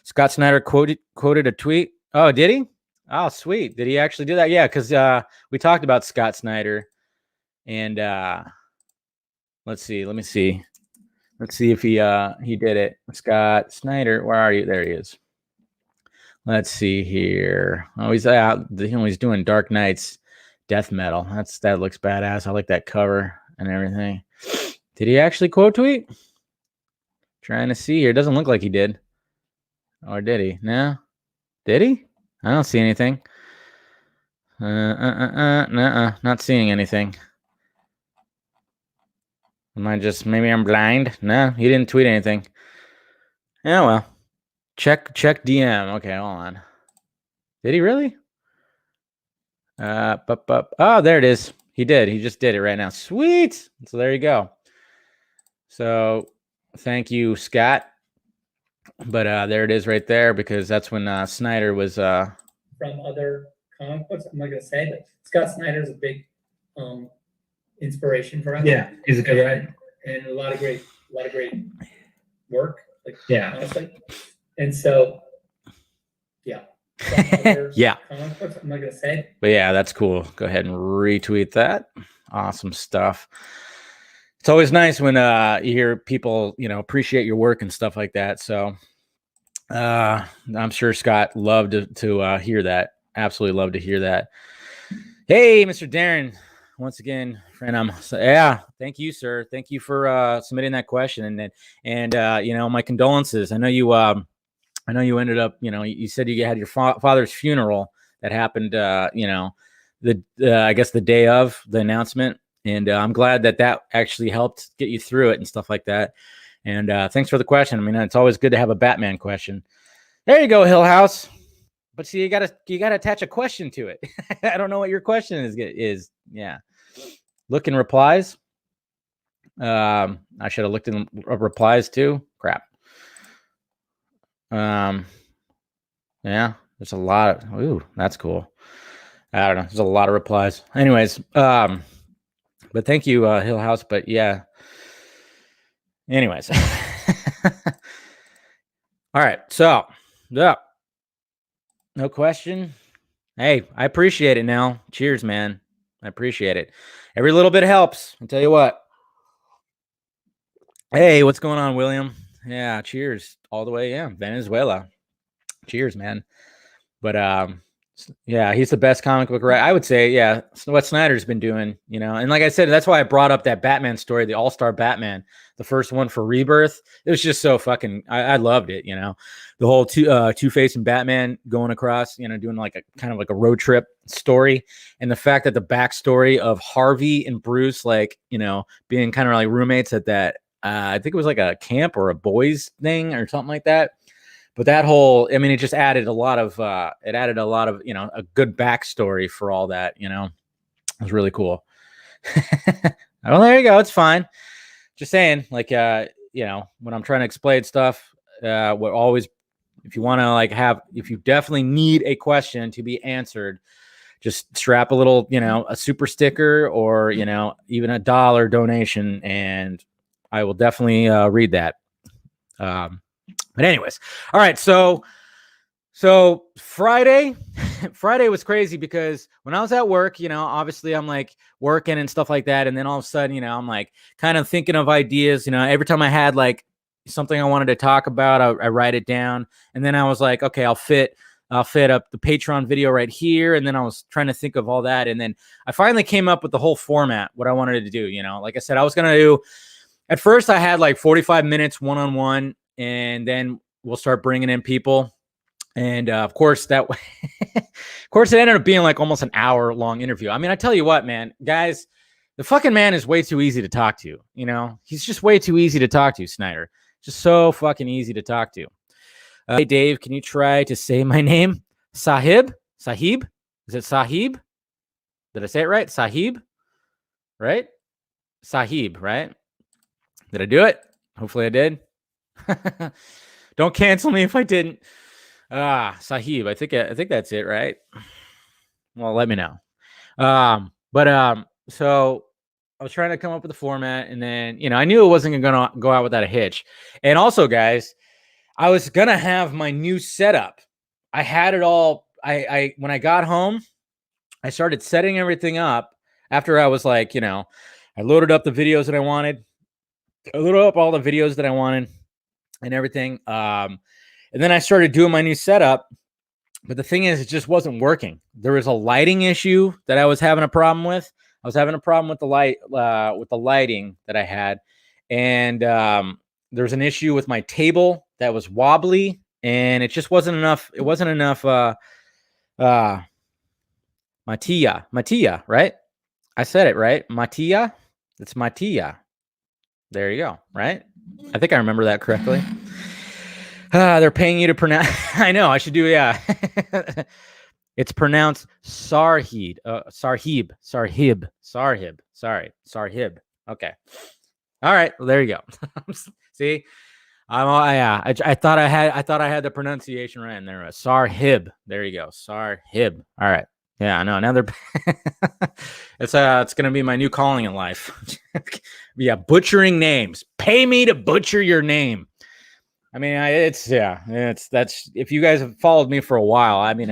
Speaker 1: Scott Snyder quoted a tweet. Oh, did he? Oh, sweet. Did he actually do that? Yeah, because we talked about Scott Snyder, and let's see. Let me see. Let's see if he did it. Scott Snyder, where are you? There he is. Let's see here. Oh, he's out. He's doing Dark Knight's death metal. That looks badass. I like that cover and everything. Did he actually quote tweet? Trying to see here. Doesn't look like he did. Or did he? No. Did he? I don't see anything. Not seeing anything. Maybe I'm blind? No, he didn't tweet anything. Yeah, well. Check DM. Okay, hold on. Did he really? Oh, there it is. He did. He just did it right now. Sweet. So there you go. So thank you, Scott. But there it is right there, because that's when Snyder was
Speaker 3: from other comic books. I'm not gonna say, but Scott Snyder is a big inspiration for us.
Speaker 4: Yeah, he's a good writer.
Speaker 3: And a lot of great work. Like,
Speaker 4: Yeah.
Speaker 3: honestly. And so, yeah.
Speaker 1: Yeah.
Speaker 3: Comic books, I'm not gonna say.
Speaker 1: But yeah, that's cool. Go ahead and retweet that. Awesome stuff. It's always nice when you hear people, you know, appreciate your work and stuff like that. So I'm sure Scott loved to hear that. Absolutely love to hear that. Hey, Mr. Darren, once again, friend. Yeah, thank you, sir. Thank you for submitting that question, and you know, my condolences. I know you ended up, you know, you said you had your father's funeral that happened, you know, I guess the day of the announcement. And I'm glad that actually helped get you through it and stuff like that. And thanks for the question. I mean, it's always good to have a Batman question. There you go, Hill House. But see, you gotta attach a question to it. I don't know what your question is. Yeah. Look in replies. I should have looked in replies too. Crap. Yeah, there's a lot of, that's cool. I don't know. There's a lot of replies. Anyways, but But thank you, Hill House. But yeah. Anyways. All right. So, yeah. No question. Hey, I appreciate it now. Cheers, man. I appreciate it. Every little bit helps. I'll tell you what. Hey, what's going on, William? Yeah, cheers all the way. Yeah, Venezuela. Cheers, man. But yeah, he's the best comic book writer. I would say, yeah, what Snyder's been doing, you know. And like I said, that's why I brought up that Batman story, the All-Star Batman, the first one for Rebirth. It was just so fucking I loved it, you know. The whole Two-Face and Batman going across, you know, doing like a kind of like a road trip story. And the fact that the backstory of Harvey and Bruce, like, you know, being kind of like roommates at that I think it was like a camp or a boys thing or something like that. But that whole, I mean, it just added a lot of, you know, a good backstory for all that, you know. It was really cool. Well, there you go. It's fine. Just saying, like, you know, when I'm trying to explain stuff, what always, if you want to like if you definitely need a question to be answered, just strap a little, you know, a super sticker or, you know, even $1 donation, and I will definitely read that. But anyways, all right. So Friday was crazy because when I was at work, you know, obviously I'm like working and stuff like that. And then all of a sudden, you know, I'm like kind of thinking of ideas, you know, every time I had like something I wanted to talk about, I write it down. And then I was like, okay, I'll fit up the Patreon video right here. And then I was trying to think of all that. And then I finally came up with the whole format, what I wanted to do. You know, like I said, I was going to do, at first I had like 45 minutes one-on-one, and then we'll start bringing in people. And of course, it ended up being like almost an hour-long interview. I mean, I tell you what, man, guys, the fucking man is way too easy to talk to. You know, he's just way too easy to talk to, Snyder. Just so fucking easy to talk to. Hey, Dave, can you try to say my name? Sahib? Sahib? Is it Sahib? Did I say it right? Sahib? Right? Sahib, right? Did I do it? Hopefully I did. Don't cancel me if I didn't. Sahib. I think that's it, right? Well, let me know. So I was trying to come up with a format, and then, you know, I knew it wasn't gonna go out without a hitch. And also, guys, I was gonna have my new setup. I had it all. When I got home, I started setting everything up after I was like, you know, I loaded up the videos that I wanted. I loaded up all the videos that I wanted and everything. And then I started doing my new setup. But the thing is, it just wasn't working. There was a lighting issue that I was having a problem with. I was having a problem with the lighting that I had. And there's an issue with my table that was wobbly, and it just wasn't enough. It wasn't enough. Mattia, right? I said it right. Mattia. It's Mattia. There you go. Right? I think I remember that correctly. They're paying you to pronounce. I know. I should do. Yeah. It's pronounced Sarhib. Sarhib. Sorry. Sarhib. Okay. All right. Well, there you go. See, I thought I had the pronunciation right, and there was Sarhib. There you go. Sarhib. All right. Yeah, I know. Now they're it's gonna be my new calling in life. Yeah, butchering names. Pay me to butcher your name. I mean, that's if you guys have followed me for a while. I mean,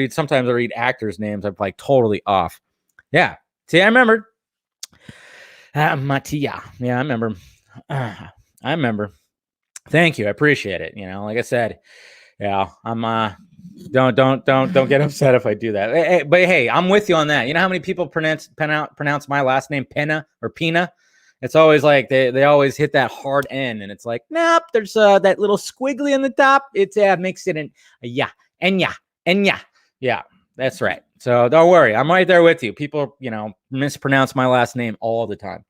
Speaker 1: sometimes I read actors' names, I'm like totally off. Yeah. See, I remember. Mattia. Yeah, I remember. I remember. Thank you. I appreciate it. You know, like I said, yeah, I'm don't get upset if I do that. But hey, I'm with you on that. You know how many people pronounce my last name Pena or Pina? It's always like they always hit that hard N, and it's like, nope, there's that little squiggly in the top. It makes it an yeah, Enya. Yeah, that's right. So don't worry, I'm right there with you. People, you know, mispronounce my last name all the time,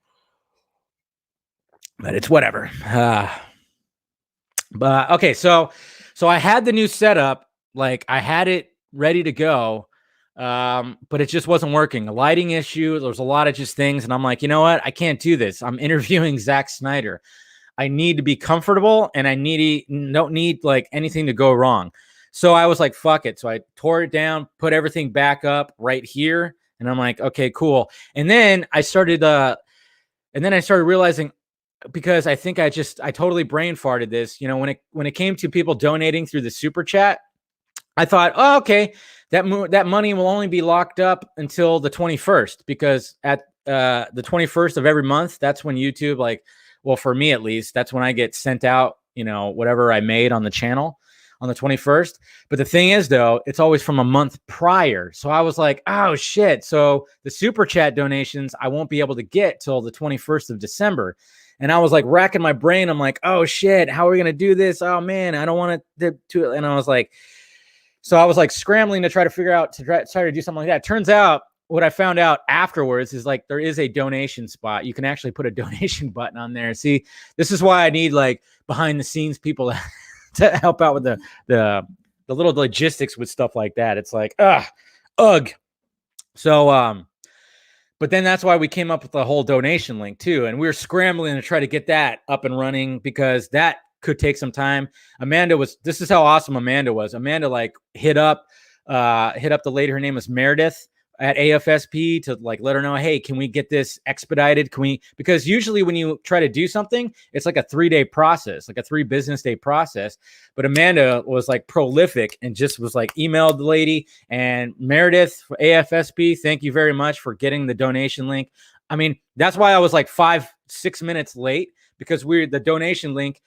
Speaker 1: but it's whatever. But okay, so I had the new setup, like I had it ready to go. But it just wasn't working. A lighting issue. There was a lot of just things. And I'm like, you know what? I can't do this. I'm interviewing Zack Snyder. I need to be comfortable, and I don't need like anything to go wrong. So I was like, fuck it. So I tore it down, put everything back up right here. And I'm like, okay, cool. And then I started realizing, because I think I totally brain farted this, when it came to people donating through the super chat, I thought, oh, okay, that money will only be locked up until the 21st, because at the 21st of every month, that's when YouTube, like, well, for me at least, that's when I get sent out, whatever I made on the channel on the 21st. But the thing is, though, it's always from a month prior. So I was like, oh shit. So the super chat donations I won't be able to get till the 21st of December. And I was like racking my brain. I'm like, oh shit, how are we gonna do this? Oh man, I don't want to. And I was like, scrambling to try to figure out try to do something like that. Turns out, what I found out afterwards is, like, there is a donation spot. You can actually put a donation button on there. See, this is why I need, like, behind the scenes people to help out with the little logistics with stuff like that. It's like, ugh. So, but then that's why we came up with the whole donation link too. And we were scrambling to try to get that up and running, because that could take some time. This is how awesome Amanda was. Amanda, like, hit up the lady. Her name was Meredith at AFSP, to, like, let her know, hey, can we get this expedited? Because usually when you try to do something, it's like a 3-day process, like a 3 business day process. But Amanda was, like, prolific and just was like, emailed the lady. And Meredith for AFSP, thank you very much for getting the donation link. I mean, that's why I was like 5-6 minutes late, because the donation link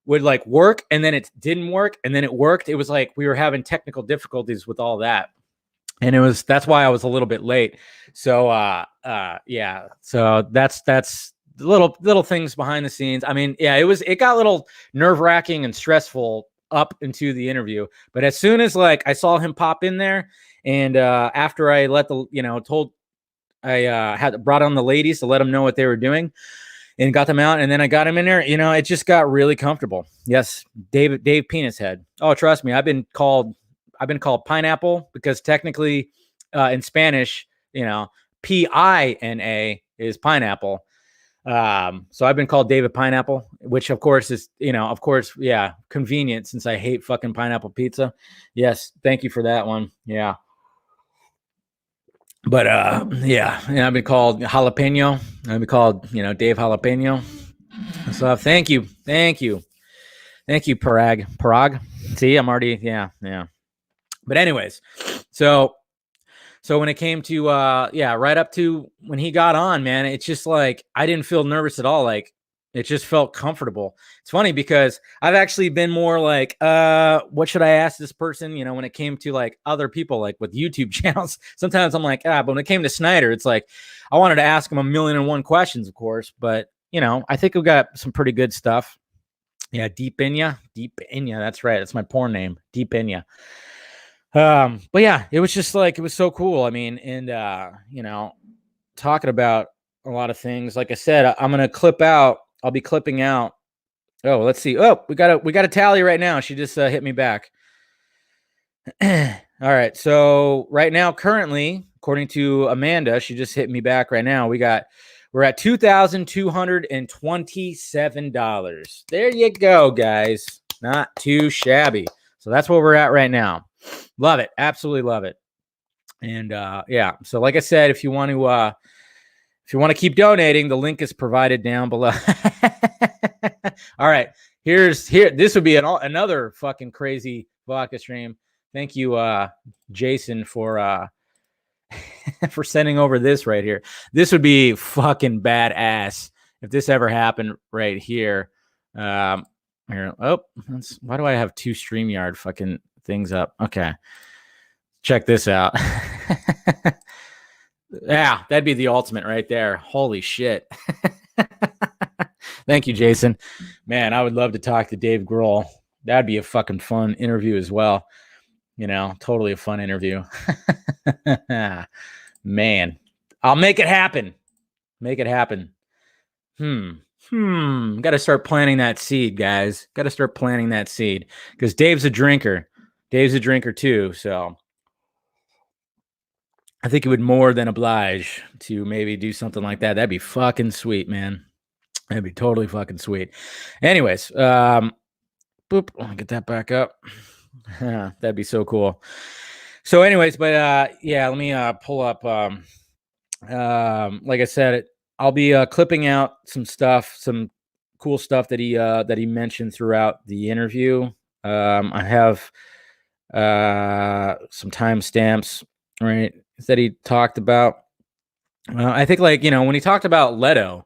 Speaker 1: would, like, work, and then it didn't work, and then it worked. It was like we were having technical difficulties with all that. And that's why I was a little bit late. So, yeah. So that's little things behind the scenes. I mean, yeah, it got a little nerve-wracking and stressful up into the interview. But as soon as, like, I saw him pop in there, and after I had brought on the ladies to let them know what they were doing and got them out, and then I got him in there, it just got really comfortable. Yes, Dave Penis Head. Oh, trust me, I've been called pineapple, because technically in Spanish, Pina is pineapple. So I've been called David Pineapple, which of course is, yeah, convenient, since I hate fucking pineapple pizza. Yes, thank you for that one. Yeah. But yeah, I've been called jalapeno. I've been called, Dave Jalapeno. So thank you, Parag. See, I'm already, yeah. But anyways, so when it came to right up to when he got on, man, it's just like I didn't feel nervous at all. Like, it just felt comfortable. It's funny, because I've actually been more like, what should I ask this person? When it came to, like, other people, like with YouTube channels, sometimes I'm like, but when it came to Snyder, it's like I wanted to ask him 1,000,001 questions, of course. But I think we've got some pretty good stuff. Yeah, Deep Inya. That's right. That's my porn name, Deep Inya. But yeah, it was just like, it was so cool. I mean, and talking about a lot of things. Like I said, I'll be clipping out. Oh, let's see. Oh, we got a tally right now. She just hit me back. All right. So right now, currently, according to Amanda, she just hit me back right now. We're at $2,227. There you go, guys. Not too shabby. So that's where we're at right now. Love it. Absolutely love it. And yeah. So like I said, if you want to keep donating, the link is provided down below. All right. This would be another fucking crazy vodka stream. Thank you, Jason, for for sending over this right here. This would be fucking badass if this ever happened right here. Here. Oh, why do I have 2 StreamYard fucking things up? Okay. Check this out. Yeah, that'd be the ultimate right there. Holy shit. Thank you, Jason. Man, I would love to talk to Dave Grohl. That'd be a fucking fun interview as well. Totally a fun interview. Man, I'll make it happen. Got to start planting that seed, guys. Got to start planting that seed, because Dave's a drinker. Dave's a drinker too, so I think it would more than oblige to maybe do something like that. That'd be fucking sweet, man. That'd be totally fucking sweet. Anyways, boop, I'll get that back up. That'd be so cool. So, anyways, but yeah, let me pull up. Like I said, I'll be clipping out some stuff, some cool stuff that he mentioned throughout the interview. I have some timestamps, right, that he talked about. I think, like, when he talked about Leto,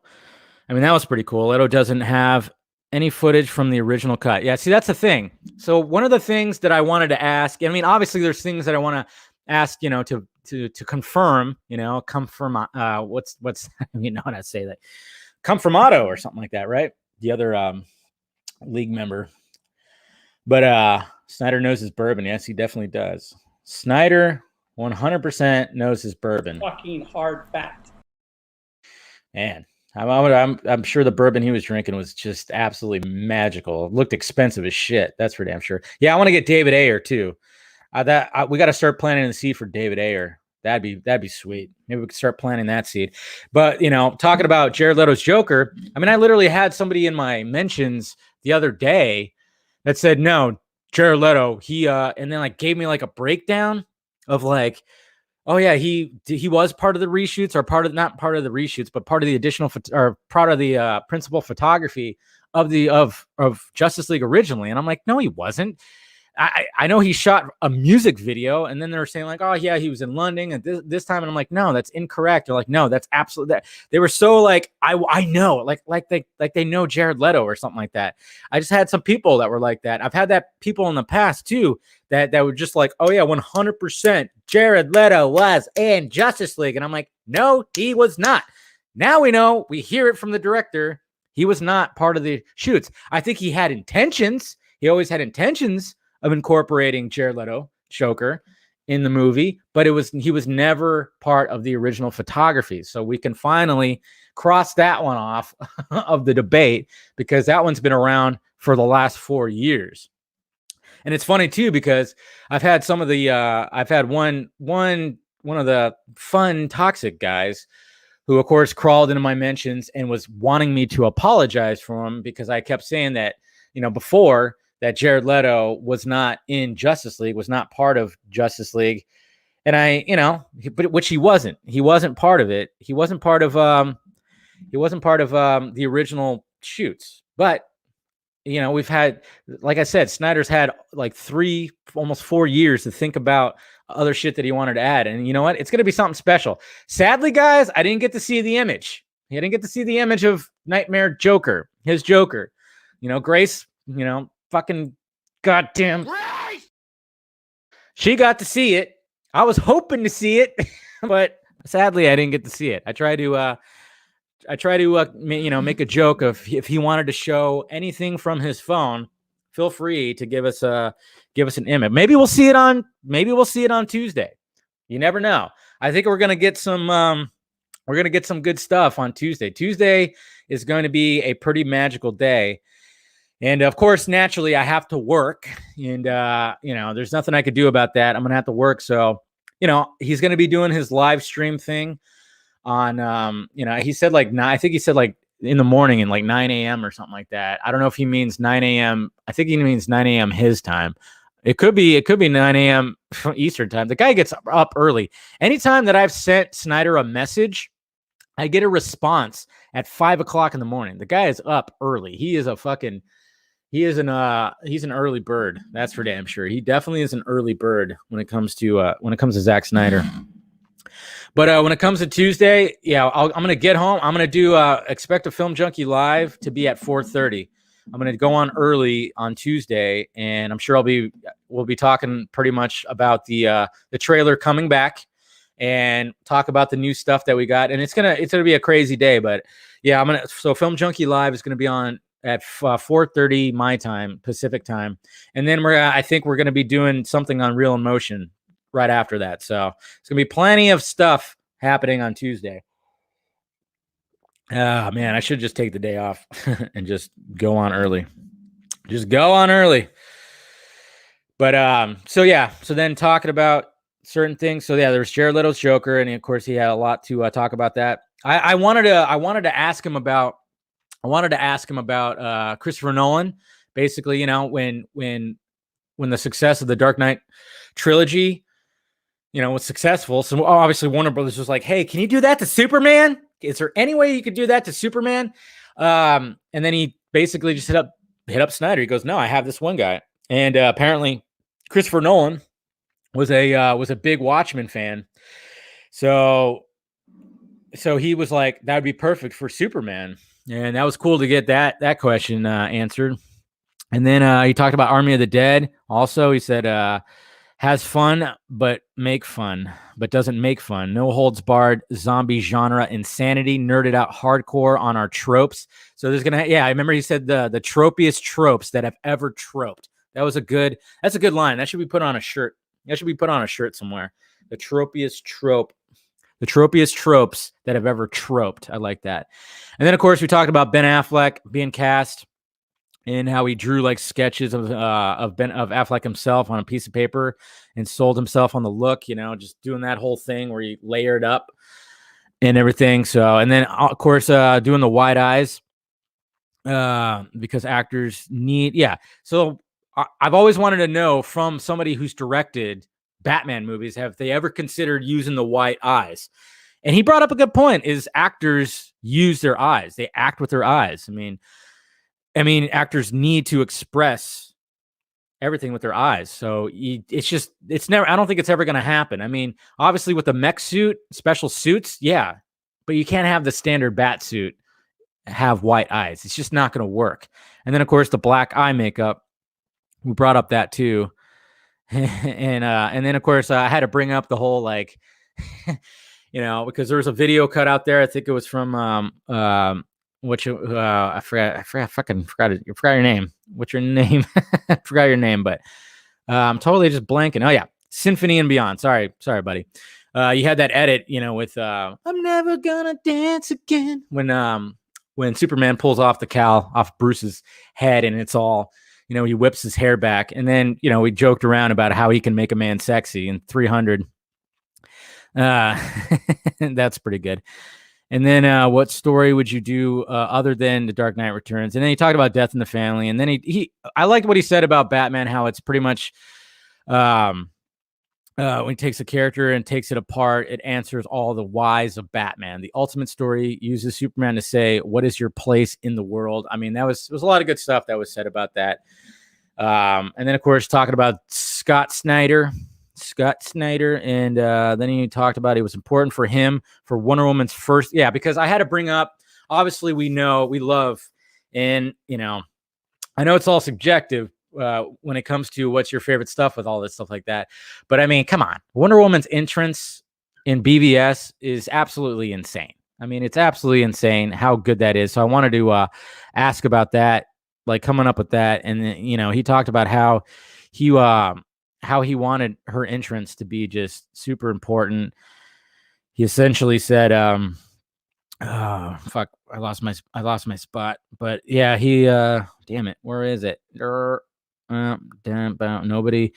Speaker 1: I mean, that was pretty cool. Leto doesn't have any footage from the original cut. Yeah, see, that's the thing. So one of the things that I wanted to ask, I mean, obviously there's things that I want to ask, to confirm, what's you know how to say that, confirmato or something like that, right? The other league member. But Snyder knows his bourbon. Yes, he definitely does. Snyder 100% knows his bourbon.
Speaker 4: Fucking hard fact.
Speaker 1: Man, I'm sure the bourbon he was drinking was just absolutely magical. It looked expensive as shit. That's for damn sure. Yeah, I want to get David Ayer too. We got to start planting the seed for David Ayer. That'd be sweet. Maybe we could start planting that seed. But talking about Jared Leto's Joker, I mean, I literally had somebody in my mentions the other day that said, no, Jared Leto, he and then like gave me like a breakdown of like, oh yeah, he was part of the reshoots, or not part of the reshoots, but part of the additional or part of the principal photography of Justice League originally. And I'm like, no, he wasn't. I know he shot a music video, and then they're saying like, oh yeah, he was in London at this time, and I'm like, no, that's incorrect. They're like, no, that's absolutely that. They were so like, I know, like they know Jared Leto or something like that. I just had some people that were like that. I've had that people in the past too that were just like, oh yeah, 100% Jared Leto was in Justice League, and I'm like, no, he was not. Now we know, we hear it from the director, he was not part of the shoots. I think he had intentions. He always had intentions of incorporating Jared Leto, Joker, in the movie, but he was never part of the original photography. So we can finally cross that one off of the debate, because that one's been around for the last 4 years. And it's funny too, because I've had some of the I've had one of the fun toxic guys who of course crawled into my mentions and was wanting me to apologize for him, because I kept saying that, before, that Jared Leto was not in Justice League, was not part of Justice League. And but which he wasn't. He wasn't part of it. He wasn't part of the original shoots. But we've had, like I said, Snyder's had like 3, almost 4 years to think about other shit that he wanted to add. And you know what? It's going to be something special. Sadly, guys, I didn't get to see the image. I didn't get to see the image of Nightmare Joker, his Joker. Grace, fucking goddamn, she got to see it. I was hoping to see it, but sadly I didn't get to see it. I try to make a joke of, if he wanted to show anything from his phone, feel free to give us an image. Maybe we'll see it on Tuesday. You never know. I think we're gonna get some good stuff on Tuesday. Tuesday is going to be a pretty magical day. And of course, naturally, I have to work, and there's nothing I could do about that. I'm gonna have to work, so he's gonna be doing his live stream thing on, he said like I think he said like in the morning, and like 9 a.m. or something like that. I don't know if he means 9 a.m. I think he means 9 a.m. his time. It could be 9 a.m. Eastern time. The guy gets up early. Anytime that I've sent Snyder a message, I get a response at 5 o'clock in the morning. The guy is up early. He's an early bird. That's for damn sure. He definitely is an early bird when it comes to Zack Snyder. But when it comes to Tuesday, yeah, I'm gonna get home. I'm gonna do expect a Film Junkee live to be at 4:30. I'm gonna go on early on Tuesday, and I'm sure we'll be talking pretty much about the trailer coming back, and talk about the new stuff that we got. And it's gonna be a crazy day, but yeah, so Film Junkee live is gonna be on at 4:30 my time, Pacific time, and then I think we're gonna be doing something on Real in Motion right after that. So it's gonna be plenty of stuff happening on Tuesday. Oh man, I should just take the day off and just go on early. But so yeah, so then talking about certain things. So yeah, there's Jared Leto's Joker, and of course he had a lot to talk about that. I wanted to ask him about Christopher Nolan. Basically, when the success of the Dark Knight trilogy was successful. So obviously Warner Brothers was like, hey, can you do that to Superman? Is there any way you could do that to Superman? And then he basically just hit up Snyder. He goes, no, I have this one guy. And apparently Christopher Nolan was a big Watchmen fan. So he was like, that would be perfect for Superman. And that was cool to get that question answered. And then he talked about Army of the Dead. Also, he said, has fun, but doesn't make fun. No holds barred zombie genre insanity, nerded out hardcore on our tropes. So there's I remember he said the tropiest tropes that have ever troped. That's a good line. That should be put on a shirt. That should be put on a shirt somewhere. The tropiest tropes that have ever troped. I like that. And then of course we talked about Ben Affleck being cast and how he drew like sketches of Affleck himself on a piece of paper and sold himself on the look, just doing that whole thing where he layered up and everything. So, and then of course, doing the wide eyes, because actors need, So I've always wanted to know from somebody who's directed Batman movies, have they ever considered using the white eyes? And he brought up a good point, is actors use their eyes. They act with their eyes. I mean, actors need to express everything with their eyes. So it's never, I don't think it's ever going to happen. I mean, obviously with the mech suit, special suits, yeah, but you can't have the standard bat suit have white eyes. It's just not going to work. And then of course the black eye makeup, we brought up that too. and then of course I had to bring up the whole, like, because there was a video cut out there. I think it was from, I forgot your name. What's your name? I forgot your name, but I'm totally just blanking. Oh yeah, Symphony and Beyond. Sorry, buddy. You had that edit, with I'm never gonna dance again when Superman pulls off the cowl off Bruce's head, and it's all, he whips his hair back, and then we joked around about how he can make a man sexy in 300. That's pretty good. And then what story would you do other than The Dark Knight Returns? And then he talked about Death in the Family. And then I liked what he said about Batman, how it's pretty much when he takes a character and takes it apart, it answers all the whys of Batman. The ultimate story uses Superman to say, what is your place in the world? I mean, there was a lot of good stuff that was said about that. And then, of course, talking about Scott Snyder. And then he talked about it was important for him for Wonder Woman's first, because I had to bring up, obviously we love, and I know it's all subjective when it comes to what's your favorite stuff with all this stuff like that, but I mean, come on, Wonder Woman's entrance in BVS is absolutely insane. I mean, it's absolutely insane how good that is. So I wanted to ask about that, like coming up with that. And then, he talked about how he wanted her entrance to be just super important. He essentially said, oh fuck, I lost my spot. But yeah, he damn it, where is it? Nobody.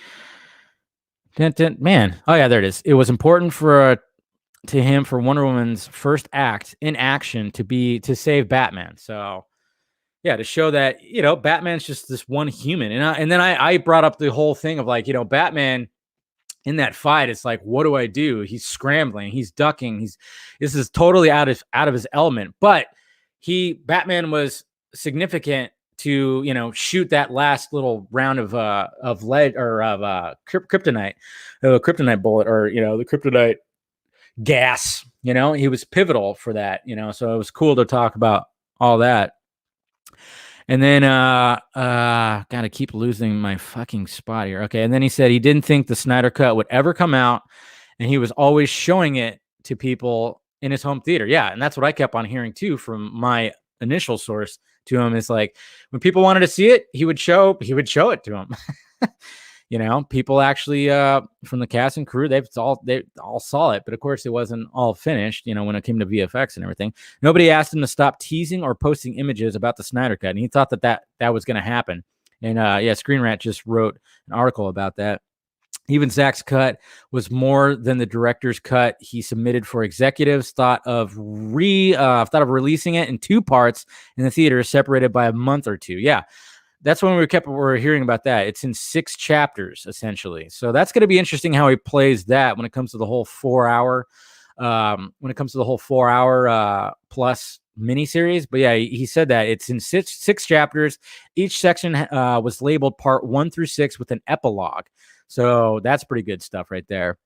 Speaker 1: Man. Oh yeah, there it is. It was important to him for Wonder Woman's first act in action to save Batman. So yeah, to show that, Batman's just this one human. And then I brought up the whole thing of like, Batman in that fight, it's like, what do I do? He's scrambling, he's ducking, this is totally out of his element. But Batman was significant to, shoot that last little round of lead or of kryptonite, kryptonite bullet, or, the kryptonite gas, he was pivotal for that, so it was cool to talk about all that. And then, gotta keep losing my fucking spot here. Okay. And then he said he didn't think the Snyder Cut would ever come out, and he was always showing it to people in his home theater. Yeah. And that's what I kept on hearing too from my initial source to him. Is like, when people wanted to see it, he would show it to them. People actually from the cast and crew, they all saw it, but of course it wasn't all finished, when it came to VFX and everything. Nobody asked him to stop teasing or posting images about the Snyder Cut, and he thought that was going to happen. And Screen Rant just wrote an article about that. Even Zack's cut was more than the director's cut he submitted for executives. Thought of releasing it in 2 parts in the theater, separated by a month or two. Yeah. that's when we're hearing about that. It's in 6 chapters essentially. So that's going to be interesting how he plays that when it comes to the whole 4-hour plus miniseries. But yeah, he said that it's in six chapters. Each section was labeled part 1 through 6 with an epilogue. So that's pretty good stuff right there.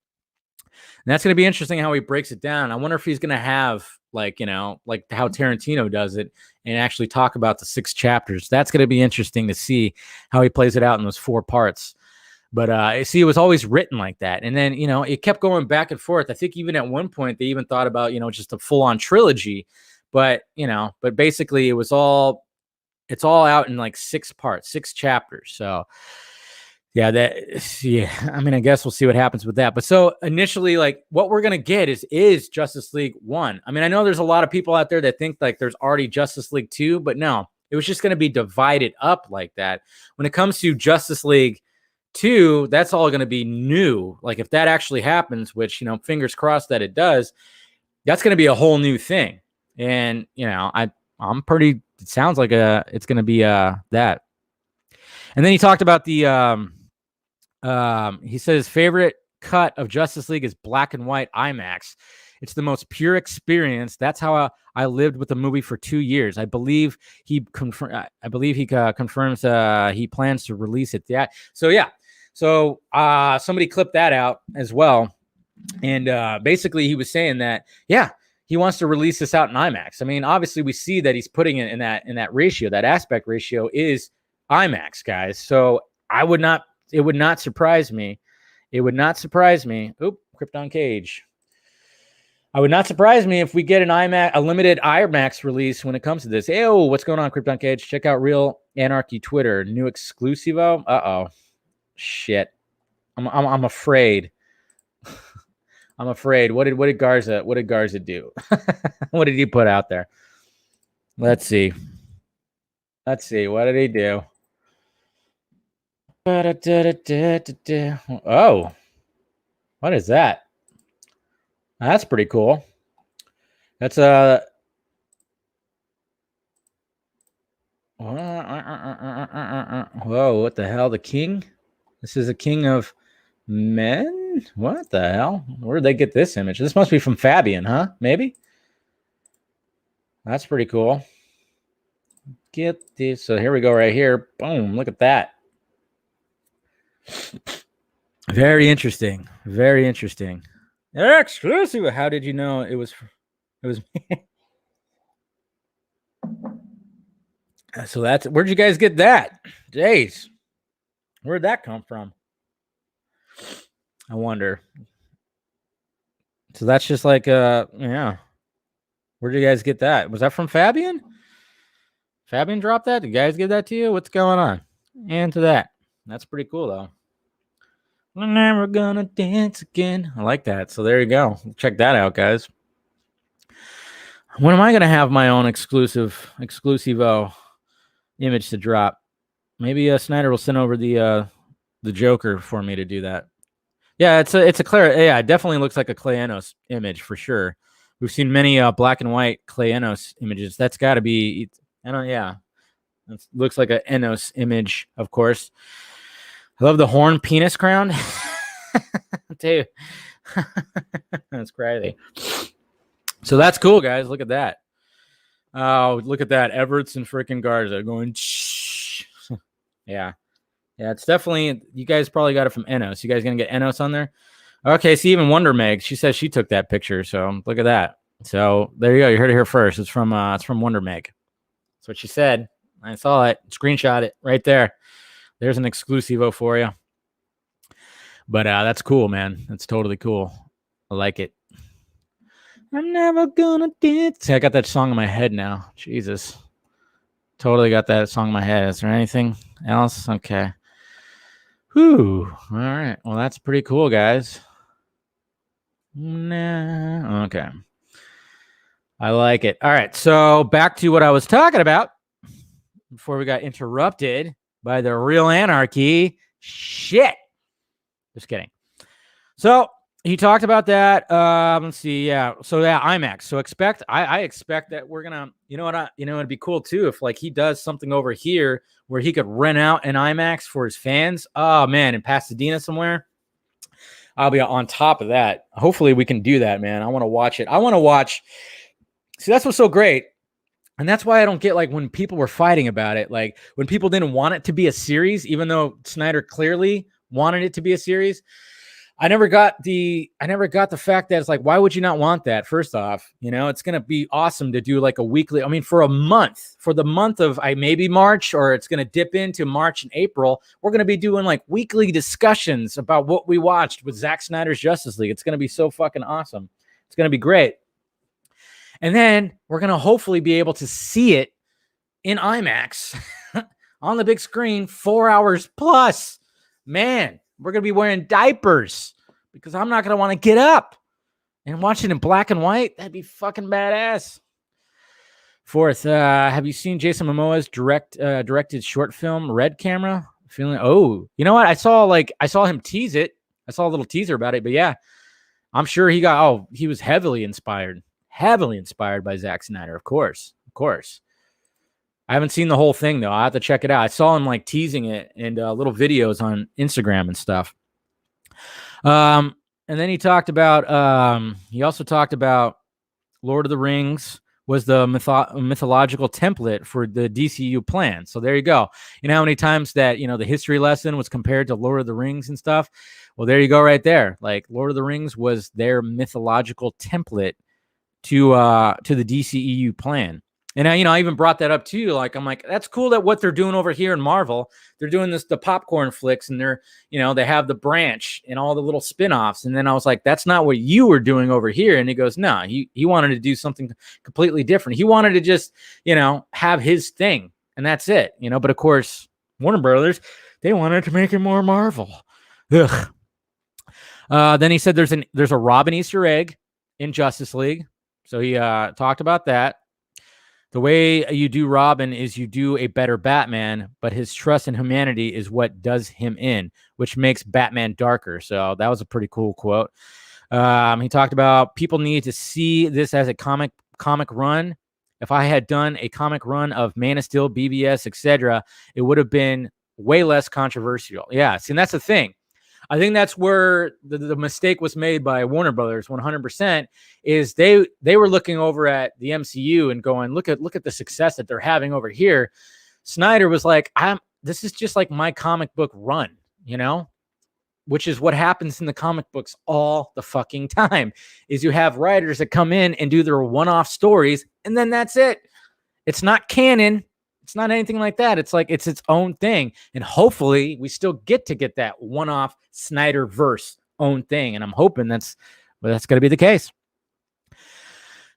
Speaker 1: And that's going to be interesting how he breaks it down. I wonder if he's going to have like how Tarantino does it and actually talk about the 6 chapters. That's going to be interesting to see how he plays it out in those 4 parts. But see, it was always written like that. And then, it kept going back and forth. I think even at one point they even thought about, just a full on trilogy, but basically it's all out in like 6 parts, 6 chapters. So I mean, I guess we'll see what happens with that. But so initially, like what we're going to get is Justice League 1. I mean, I know there's a lot of people out there that think like there's already Justice League 2, but no, it was just going to be divided up like that. When it comes to Justice League 2, that's all going to be new. Like if that actually happens, which, fingers crossed that it does, that's going to be a whole new thing. And, it sounds like it's going to be that. And then he talked about he said his favorite cut of Justice League is black and white IMAX. It's the most pure experience. That's how I lived with the movie for 2 years. I believe he confirms he plans to release it. Yeah. So somebody clipped that out as well, and basically he was saying that he wants to release this out in IMAX. I mean, obviously we see that he's putting it in that ratio. That aspect ratio is IMAX, guys. So it would not surprise me. It would not surprise me. Oop, Krypton Cage. I would not surprise me if we get a limited IMAX release when it comes to this. Hey, what's going on, Krypton Cage? Check out Real Anarchy Twitter. New exclusivo. Uh-oh. Shit. I'm afraid. I'm afraid. What did Garza do? What did he put out there? Let's see. What did he do? Oh. What is that? That's pretty cool. That's whoa, what the hell? The king? This is a king of men? What the hell? Where did they get this image? This must be from Fabian, huh? Maybe? That's pretty cool. Get this. So here we go right here. Boom. Look at that. Very interesting. Very interesting. Exclusive. How did you know it was me? So where'd you guys get that? Jeez. Where'd that come from? I wonder. So that's just like yeah. Where'd you guys get that? Was that from Fabian? Fabian dropped that? Did you guys give that to you? What's going on? And to that. That's pretty cool though. We're never gonna dance again. I like that. So there you go. Check that out, guys. When am I gonna have my own exclusivo image to drop? Maybe Snyder will send over the Joker for me to do that. Yeah, it's a clear. Yeah, it definitely looks like a Clay Enos image for sure. We've seen many black and white Clay Enos images. That's got to be. Yeah, it looks like an Enos image, of course. I love the horn penis crown. I'll tell you. That's crazy. So that's cool, guys. Look at that. Oh, look at that. Everts and freaking Garza going. Yeah. Yeah, it's definitely. You guys probably got it from Enos. You guys going to get Enos on there? Okay, see, even Wonder Meg. She says she took that picture. So look at that. So there you go. You heard it here first. It's from Wonder Meg. That's what she said. I saw it. Screenshot it right there. There's an exclusivo for you. But that's cool, man. That's totally cool. I like it. I'm never gonna dance. See, I got that song in my head now. Jesus. Totally got that song in my head. Is there anything else? Okay. Whew. All right. Well, that's pretty cool, guys. Nah. Okay. I like it. All right. So back to what I was talking about before we got interrupted by the Real Anarchy. Shit. Just kidding. So he talked about that. Let's see. Yeah. So yeah, IMAX. So I expect that we're gonna, it'd be cool too if like he does something over here where he could rent out an IMAX for his fans. Oh man, in Pasadena somewhere. I'll be on top of that. Hopefully we can do that, man. I want to watch it. I want to watch. See, that's what's so great. And that's why I don't get like when people were fighting about it, like when people didn't want it to be a series, even though Snyder clearly wanted it to be a series. I never got the fact that it's like, why would you not want that? First off, it's going to be awesome to do like a weekly. I mean, for a month, for the month of maybe March, or it's going to dip into March and April. We're going to be doing like weekly discussions about what we watched with Zack Snyder's Justice League. It's going to be so fucking awesome. It's going to be great. And then we're going to hopefully be able to see it in IMAX on the big screen, 4 hours plus. Man, we're going to be wearing diapers because I'm not going to want to get up and watch it in black and white. That'd be fucking badass. Fourth, have you seen Jason Momoa's directed short film, Red Camera? You know what? I saw him tease it. I saw a little teaser about it, but yeah, I'm sure he was heavily inspired by Zack Snyder. Of course. I haven't seen the whole thing though. I have to check it out. I saw him like teasing it and little videos on Instagram and stuff. And then he also talked about Lord of the Rings was the mythological template for the DCU plan. So there you go. You know how many times that, the history lesson was compared to Lord of the Rings and stuff? Well, there you go right there. Like Lord of the Rings was their mythological template to the DCEU plan. And I even brought that up too. Like, I'm like, that's cool that what they're doing over here in Marvel, they're doing the popcorn flicks and they're, they have the branch and all the little spinoffs. And then I was like, that's not what you were doing over here. And he goes, no, he wanted to do something completely different. He wanted to just, have his thing and that's it, but of course, Warner Brothers, they wanted to make it more Marvel. Ugh. Then he said there's a Robin Easter egg in Justice League. So he talked about that. The way you do Robin is you do a better Batman, but his trust in humanity is what does him in, which makes Batman darker. So that was a pretty cool quote. He talked about people need to see this as a comic run. If I had done a comic run of Man of Steel, BBS, etc., it would have been way less controversial. Yeah, see, and that's the thing. I think that's where the mistake was made by Warner Brothers 100% is they were looking over at the MCU and going, look at the success that they're having over here. Snyder was like, this is just like my comic book run, which is what happens in the comic books all the fucking time is you have writers that come in and do their one-off stories and then that's it. It's not canon. It's not anything like that. It's like it's its own thing. And hopefully we still get that one-off Snyderverse own thing. And I'm hoping that's going to be the case.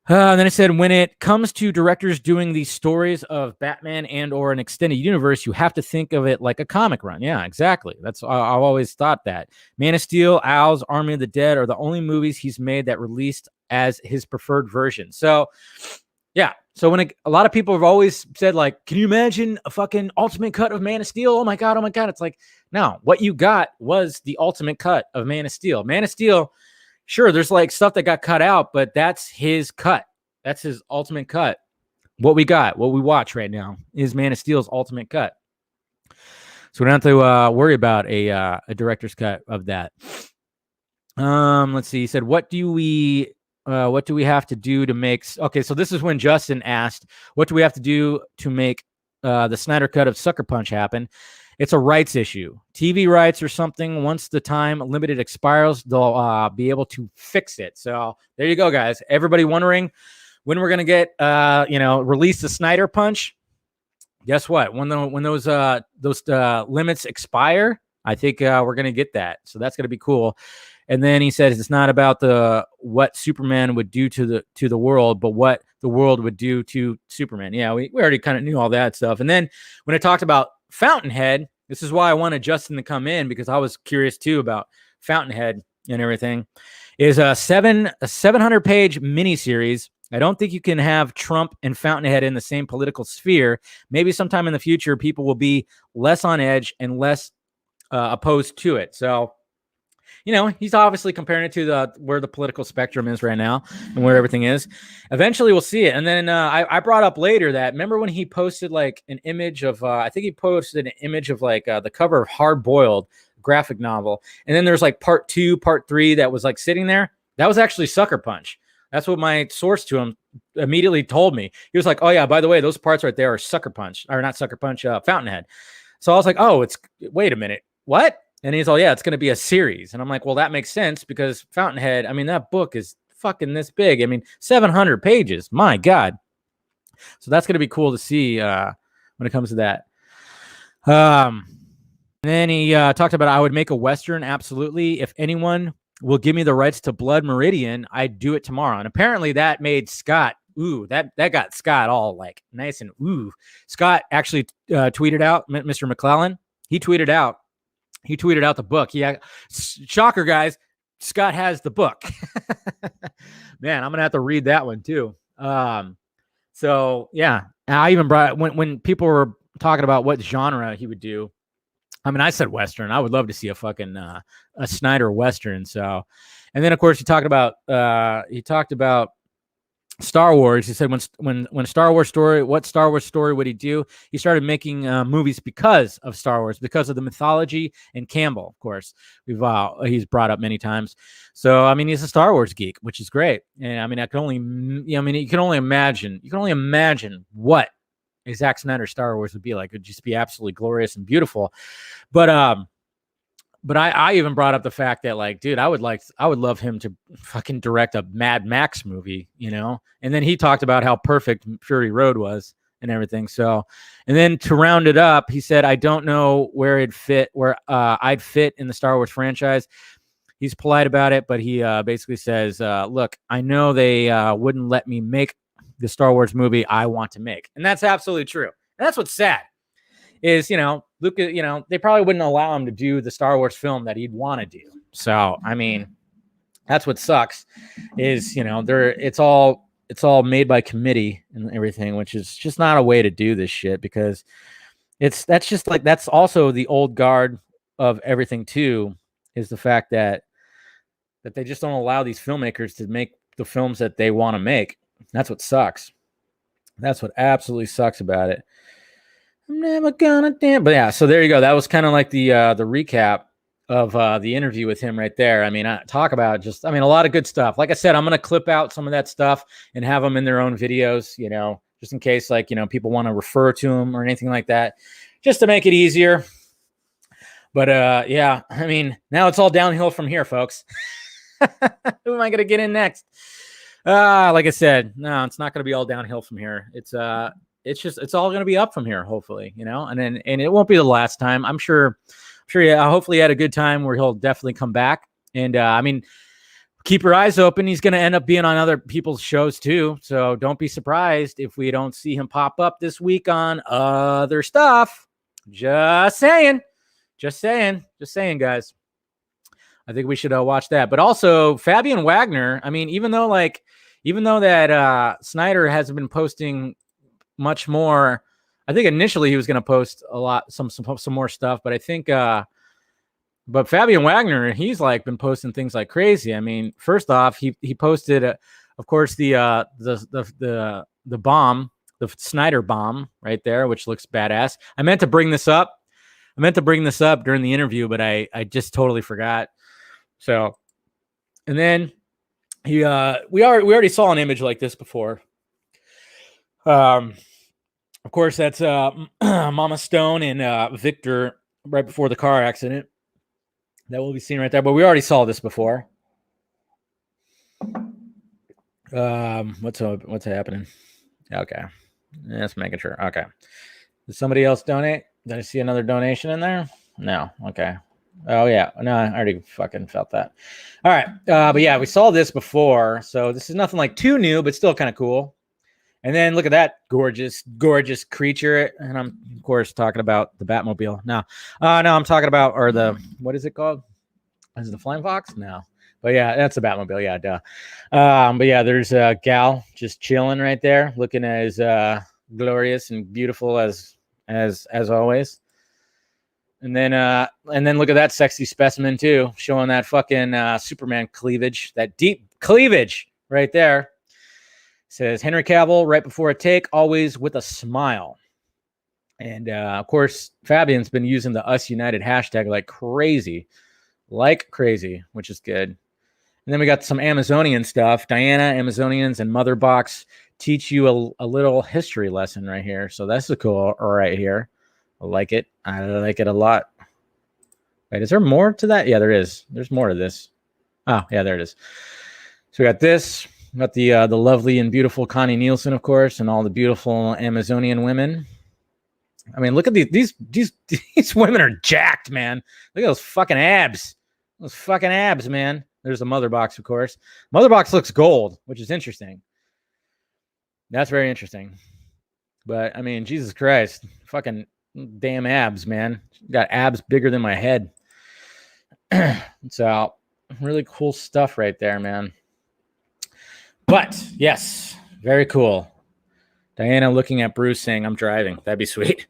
Speaker 1: Then it said, when it comes to directors doing these stories of Batman and or an extended universe, you have to think of it like a comic run. Yeah, exactly. That's I've always thought that. Man of Steel, Owls, Army of the Dead are the only movies he's made that released as his preferred version. So yeah. So when a lot of people have always said, like, can you imagine a fucking ultimate cut of Man of Steel? Oh my God. It's like, no, what you got was the ultimate cut of Man of Steel. Man of Steel, sure, there's like stuff that got cut out, but that's his cut. That's his ultimate cut. What we watch right now is Man of Steel's ultimate cut. So we don't have to worry about a director's cut of that. Let's see. He said, what do we have to do to make... Okay, so this is when Justin asked, what do we have to do to make the Snyder Cut of Sucker Punch happen? It's a rights issue. TV rights or something. Once the time limited expires, they'll be able to fix it. So there you go, guys. Everybody wondering when we're going to get, release the Snyder Punch? Guess what? When those limits expire, I think we're going to get that. So that's going to be cool. And then he says it's not about what Superman would do to the world, but what the world would do to Superman. Yeah, we already kind of knew all that stuff. And then when I talked about Fountainhead, this is why I wanted Justin to come in, because I was curious too about Fountainhead and everything. Is a 700-page miniseries. I don't think you can have Trump and Fountainhead in the same political sphere. Maybe sometime in the future, people will be less on edge and less opposed to it. So you know, he's obviously comparing it to where the political spectrum is right now and where everything is. Eventually we'll see it. And then I brought up later that, remember when he posted like an image of, I think he posted an image of like the cover of Hard Boiled graphic novel. And then there's like part 2, part 3 that was like sitting there. That was actually Sucker Punch. That's what my source to him immediately told me. He was like, oh yeah, by the way, those parts right there are Sucker Punch, or not Sucker Punch, Fountainhead. So I was like, oh, wait a minute, what? And he's all, yeah, it's going to be a series. And I'm like, well, that makes sense because Fountainhead, I mean, that book is fucking this big. I mean, 700 pages, my God. So that's going to be cool to see when it comes to that. Then he talked about, I would make a Western, absolutely. If anyone will give me the rights to Blood Meridian, I'd do it tomorrow. And apparently that made Scott, that got Scott all like nice and Scott actually tweeted out, Mr. McClellan, he tweeted out the book. Yeah, shocker, guys. Scott has the book. Man, I'm gonna have to read that one too. So yeah, I even brought when people were talking about what genre he would do. I mean, I said Western. I would love to see a fucking a Snyder Western. So, and then of course he talked about Star Wars. He said when Star Wars story, what Star Wars story would he do? He started making movies because of Star Wars, because of the mythology and Campbell, of course. He's brought up many times. So I mean, he's a Star Wars geek, which is great. And I mean, you can only imagine what a Zack Snyder Star Wars would be like. It would just be absolutely glorious and beautiful. But I even brought up the fact that, like, dude, I would love him to fucking direct a Mad Max movie, you know? And then he talked about how perfect Fury Road was and everything. So, and then to round it up, he said, I don't know where I'd fit in the Star Wars franchise. He's polite about it, but he basically says, look, I know they wouldn't let me make the Star Wars movie I want to make. And that's absolutely true. And that's what's sad is, you know, Lucas, you know, they probably wouldn't allow him to do the Star Wars film that he'd want to do. So, I mean, that's what sucks is, you know, it's all made by committee and everything, which is just not a way to do this shit, because that's also the old guard of everything too, is the fact that they just don't allow these filmmakers to make the films that they want to make. That's what sucks. That's what absolutely sucks about it. I'm never gonna dance. But yeah, so there you go. That was kind of like the recap of the interview with him right there. I mean, talk about a lot of good stuff. Like I said, I'm gonna clip out some of that stuff and have them in their own videos, you know, just in case, like, you know, people want to refer to them or anything like that, just to make it easier. But yeah, I mean, now it's all downhill from here, folks. Who am I gonna get in next? Like I said, no, it's not gonna be all downhill from here. It's all going to be up from here, hopefully, you know, and it won't be the last time. I'm sure, hopefully he had a good time where he'll definitely come back. And I mean, keep your eyes open. He's going to end up being on other people's shows too. So don't be surprised if we don't see him pop up this week on other stuff. Just saying, guys. I think we should watch that. But also Fabian Wagner. I mean, even though that Snyder hasn't been posting much more, I think initially he was going to post a lot, some more stuff, but I think but Fabian Wagner, he's like been posting things like crazy. I mean, first off, he posted of course the bomb, the Snyder bomb right there, which looks badass. I meant to bring this up during the interview, but I just totally forgot. So, and then we already saw an image like this before. Of course, that's Mama Stone and Victor right before the car accident. That will be seen right there. But we already saw this before. What's happening? Okay, just making sure. Okay, did somebody else donate? Did I see another donation in there? No. Okay. Oh yeah. No, I already fucking felt that. All right. But yeah, we saw this before, so this is nothing like too new, but still kind of cool. And then look at that gorgeous creature. And I'm, of course, talking about the Batmobile. No, I'm talking about, what is it called? Is it the Flying Fox? No. But yeah, that's the Batmobile. Yeah, duh. But yeah, there's a gal just chilling right there, looking as glorious and beautiful as always. And then look at that sexy specimen too, showing that fucking Superman cleavage, that deep cleavage right there. Says Henry Cavill right before a take, always with a smile. And of course, Fabian's been using the Us United hashtag like crazy, which is good. And then we got some Amazonian stuff. Diana, Amazonians, and Motherbox teach you a little history lesson right here. So that's a cool right here. I like it. I like it a lot. Wait, is there more to that? Yeah, there is. There's more to this. Oh, yeah, there it is. So we got this. We got the lovely and beautiful Connie Nielsen, of course, and all the beautiful Amazonian women. I mean, look at these women are jacked, man. Look at those fucking abs. Those fucking abs, man. There's a Motherbox, of course. Motherbox looks gold, which is interesting. That's very interesting. But, I mean, Jesus Christ. Fucking damn abs, man. Got abs bigger than my head. So, really cool stuff right there, man. But, yes, very cool. Diana looking at Bruce saying, I'm driving. That'd be sweet.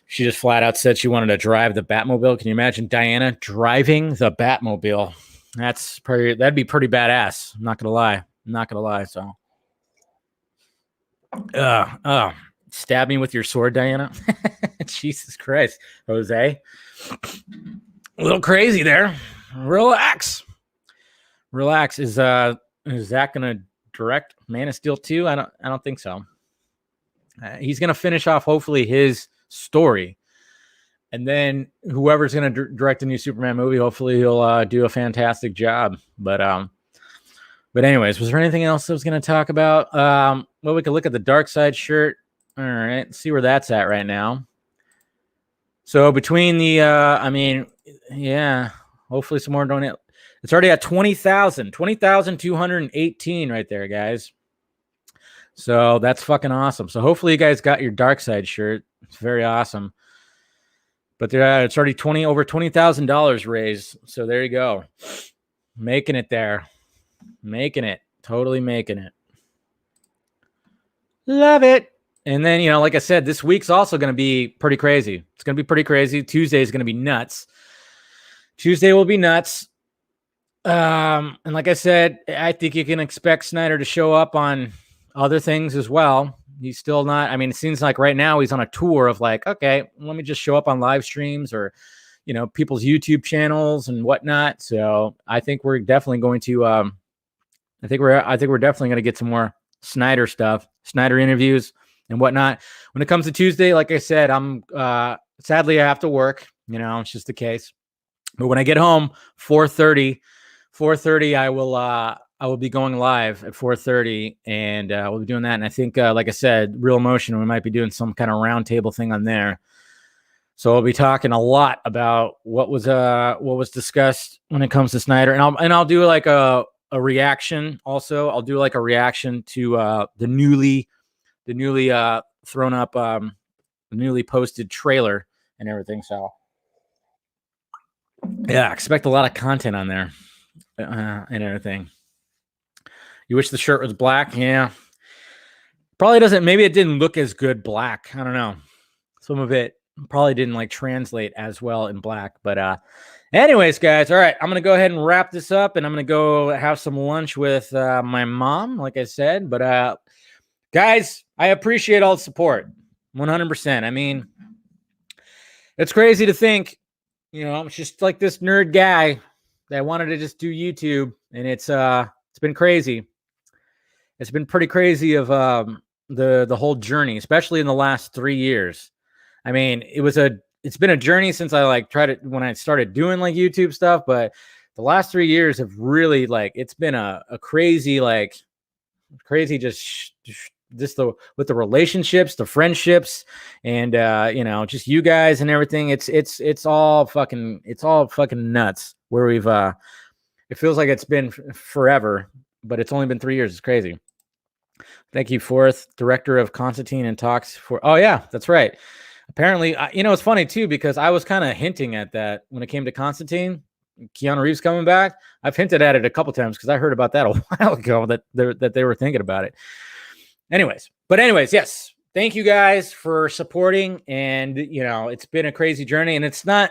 Speaker 1: She just flat out said she wanted to drive the Batmobile. Can you imagine Diana driving the Batmobile? That'd be pretty badass. I'm not gonna lie. So, stab me with your sword, Diana. Jesus Christ, Jose, a little crazy there. Relax. Is Zack gonna direct Man of Steel 2? I don't think so. He's gonna finish off hopefully his story. And then whoever's going to direct a new Superman movie, hopefully he'll do a fantastic job. But anyways, was there anything else I was going to talk about? Well, we could look at the Dark Side shirt. All right, let's see where that's at right now. So between the, hopefully some more donate. It's already at 20,218 right there, guys. So that's fucking awesome. So hopefully you guys got your Dark Side shirt. It's very awesome. But it's already over $20,000 raised. So there you go. Making it there. Totally making it. Love it. And then, like I said, this week's also going to be pretty crazy. It's going to be pretty crazy. Tuesday is going to be nuts. Tuesday will be nuts. And like I said, I think you can expect Snyder to show up on other things as well. He's still not. I mean, it seems like right now he's on a tour of like, okay, let me just show up on live streams or, people's YouTube channels and whatnot. So I think we're definitely going to. I think we're definitely going to get some more Snyder stuff, Snyder interviews and whatnot. When it comes to Tuesday, like I said, I'm sadly I have to work. It's just the case. But when I get home, 4:30, I will be going live at 4:30, and we'll be doing that. And I think, like I said, Real Emotion, we might be doing some kind of roundtable thing on there. So we'll be talking a lot about what was discussed when it comes to Snyder, and I'll do like a reaction. Also, I'll do like a reaction to the newly thrown up, the newly posted trailer and everything. So yeah, expect a lot of content on there and everything. You wish the shirt was black? Yeah. Probably doesn't. Maybe it didn't look as good black. I don't know. Some of it probably didn't translate as well in black. But anyways, guys. All right. I'm going to go ahead and wrap this up, and I'm going to go have some lunch with my mom, like I said. But guys, I appreciate all the support. 100%. I mean, it's crazy to think, I'm just like this nerd guy that wanted to just do YouTube, and it's been crazy. It's been pretty crazy of the whole journey, especially in the last 3 years. I mean, it's been a journey since I when I started doing YouTube stuff, but the last 3 years have really it's been a crazy just with the relationships, the friendships, and just you guys and everything. It's all fucking nuts where we've it feels like it's been forever, but it's only been 3 years. It's crazy. Thank you, Fourth, director of Constantine and talks for. Oh yeah, that's right. Apparently, it's funny too, because I was kind of hinting at that when it came to Constantine, Keanu Reeves coming back. I've hinted at it a couple times because I heard about that a while ago that they were thinking about it. Anyways, yes, thank you guys for supporting. And, it's been a crazy journey, and it's not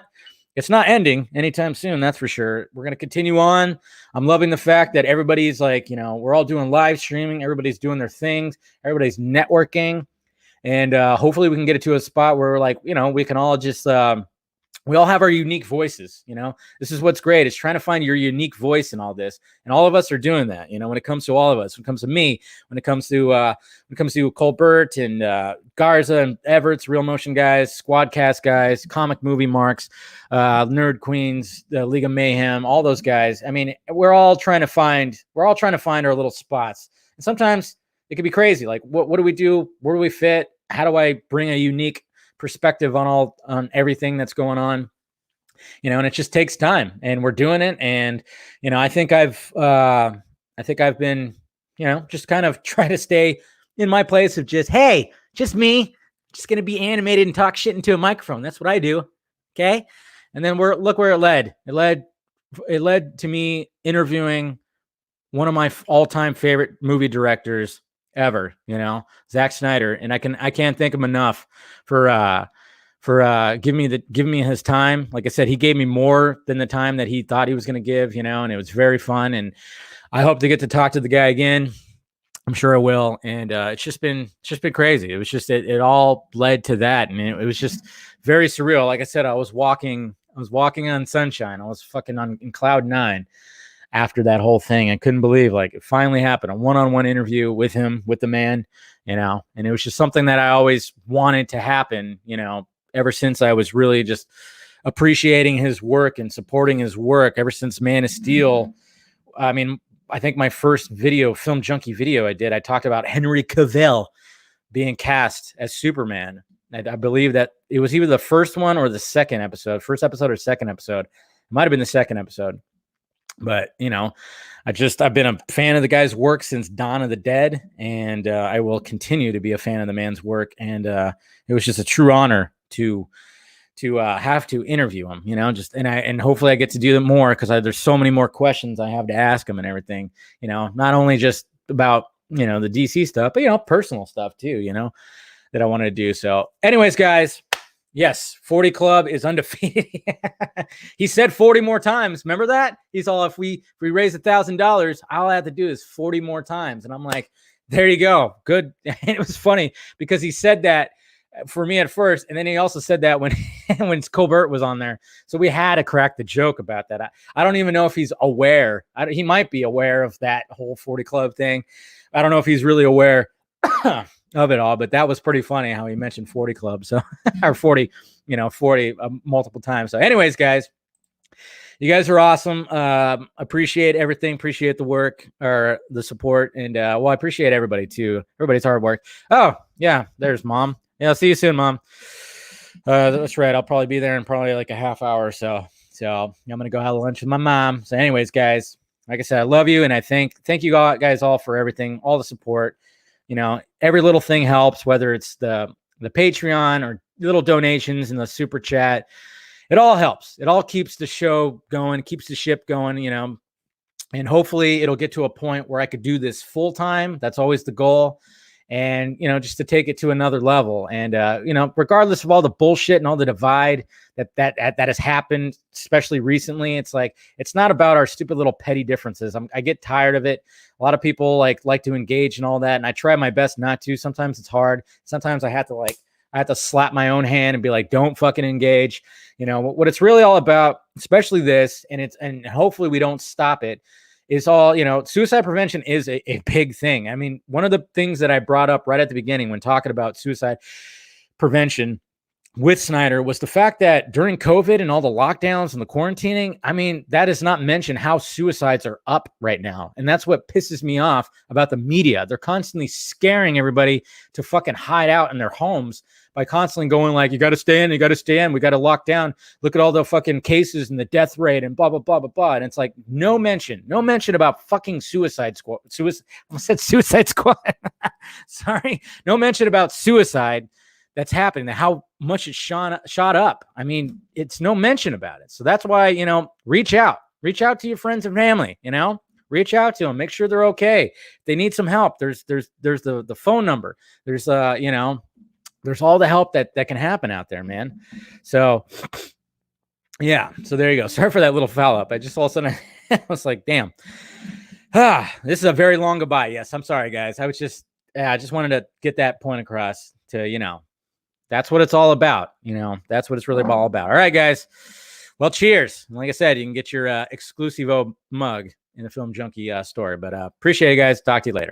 Speaker 1: ending anytime soon. That's for sure. We're going to continue on. I'm loving the fact that everybody's like, we're all doing live streaming. Everybody's doing their things. Everybody's networking. And hopefully we can get it to a spot where we're like, we can all just, we all have our unique voices. This is what's great. It's trying to find your unique voice in all this. And all of us are doing that, when it comes to all of us, when it comes to me, when it comes to Colbert and Garza and Everett's Real Motion guys, Squadcast guys, Comic Movie Marks, Nerd Queens, the League of Mayhem, all those guys. I mean, we're all trying to find our little spots. And sometimes it can be crazy. Like, what do we do? Where do we fit? How do I bring a unique perspective on everything that's going on? And it just takes time, and we're doing it. And, I think I've been, just kind of try to stay in my place of just, hey, just me, just going to be animated and talk shit into a microphone. That's what I do. Okay. And then look where it led. It led to me interviewing one of my all-time favorite movie directors ever, Zack Snyder. And I can't thank him enough for giving me his time. Like I said, he gave me more than the time that he thought he was going to give, and it was very fun. And I hope to get to talk to the guy again. I'm sure I will. And it's just been crazy. It was just, it all led to that. And it was just very surreal. Like I said, I was walking on sunshine. I was fucking in cloud 9 after that whole thing. I couldn't believe, like, it finally happened. A one-on-one interview with him, with the man, and it was just something that I always wanted to happen, ever since I was really just appreciating his work and supporting his work ever since Man of Steel. I mean, I think my first film Junkee video I talked about Henry Cavill being cast as Superman. I believe that it was either the first one or the first episode or second episode. It might've been the second episode. But, I've been a fan of the guy's work since Dawn of the Dead, and I will continue to be a fan of the man's work. And it was just a true honor to have to interview him, and hopefully I get to do that more, because there's so many more questions I have to ask him and everything, not only just about, the DC stuff, but, personal stuff too, that I wanted to do. So anyways, guys, yes, 40 Club is undefeated. He said 40 more times. Remember that? He's all, if we raise $1,000, all I have to do is 40 more times. And I'm like, there you go. Good. And it was funny because he said that for me at first, and then he also said that when Colbert was on there. So we had to crack the joke about that. I don't even know if he's aware. He might be aware of that whole 40 Club thing. I don't know if he's really aware of it all, but that was pretty funny how he mentioned 40 Club. So, or 40, 40 multiple times. So anyways, guys, you guys are awesome. Appreciate everything. Appreciate the work or the support. And, I appreciate everybody too. Everybody's hard work. Oh yeah. There's Mom. Yeah. I'll see you soon, Mom. That's right. I'll probably be there in probably like a half hour or so. So I'm going to go have lunch with my mom. So anyways, guys, like I said, I love you. And I thank you all, guys, all for everything, all the support. Every little thing helps, whether it's the Patreon or little donations and the super chat. It all helps. It all keeps the show going, keeps the ship going, and hopefully it'll get to a point where I could do this full time. That's always the goal. And, just to take it to another level. And, regardless of all the bullshit and all the divide that has happened, especially recently, it's like, it's not about our stupid little petty differences. I get tired of it. A lot of people like to engage and all that. And I try my best not to. Sometimes it's hard. Sometimes I have to slap my own hand and be like, don't fucking engage. What it's really all about, especially this, and hopefully we don't stop it, is all, suicide prevention is a big thing. I mean, one of the things that I brought up right at the beginning when talking about suicide prevention with Snyder was the fact that during COVID and all the lockdowns and the quarantining, I mean, that is not mentioned how suicides are up right now. And that's what pisses me off about the media. They're constantly scaring everybody to fucking hide out in their homes by constantly going like, you got to stay in, we got to lock down. Look at all the fucking cases and the death rate and blah, blah, blah, blah, blah. And it's like, no mention about fucking suicide squad. I said suicide squad. Sorry. No mention about suicide that's happening, how much it shot up. I mean, it's no mention about it. So that's why, reach out to your friends and family, reach out to them, make sure they're okay. If they need some help, there's the phone number. There's, there's all the help that can happen out there, man. So yeah, so there you go. Sorry for that little foul up. I just all of a sudden I was like, damn. This is a very long goodbye. Yes, I'm sorry, guys. I just wanted to get that point across to, that's what it's all about. That's what it's really all about. All right, guys. Well, cheers. Like I said, you can get your Exclusivo mug in the Film Junkee store. But appreciate it, guys. Talk to you later.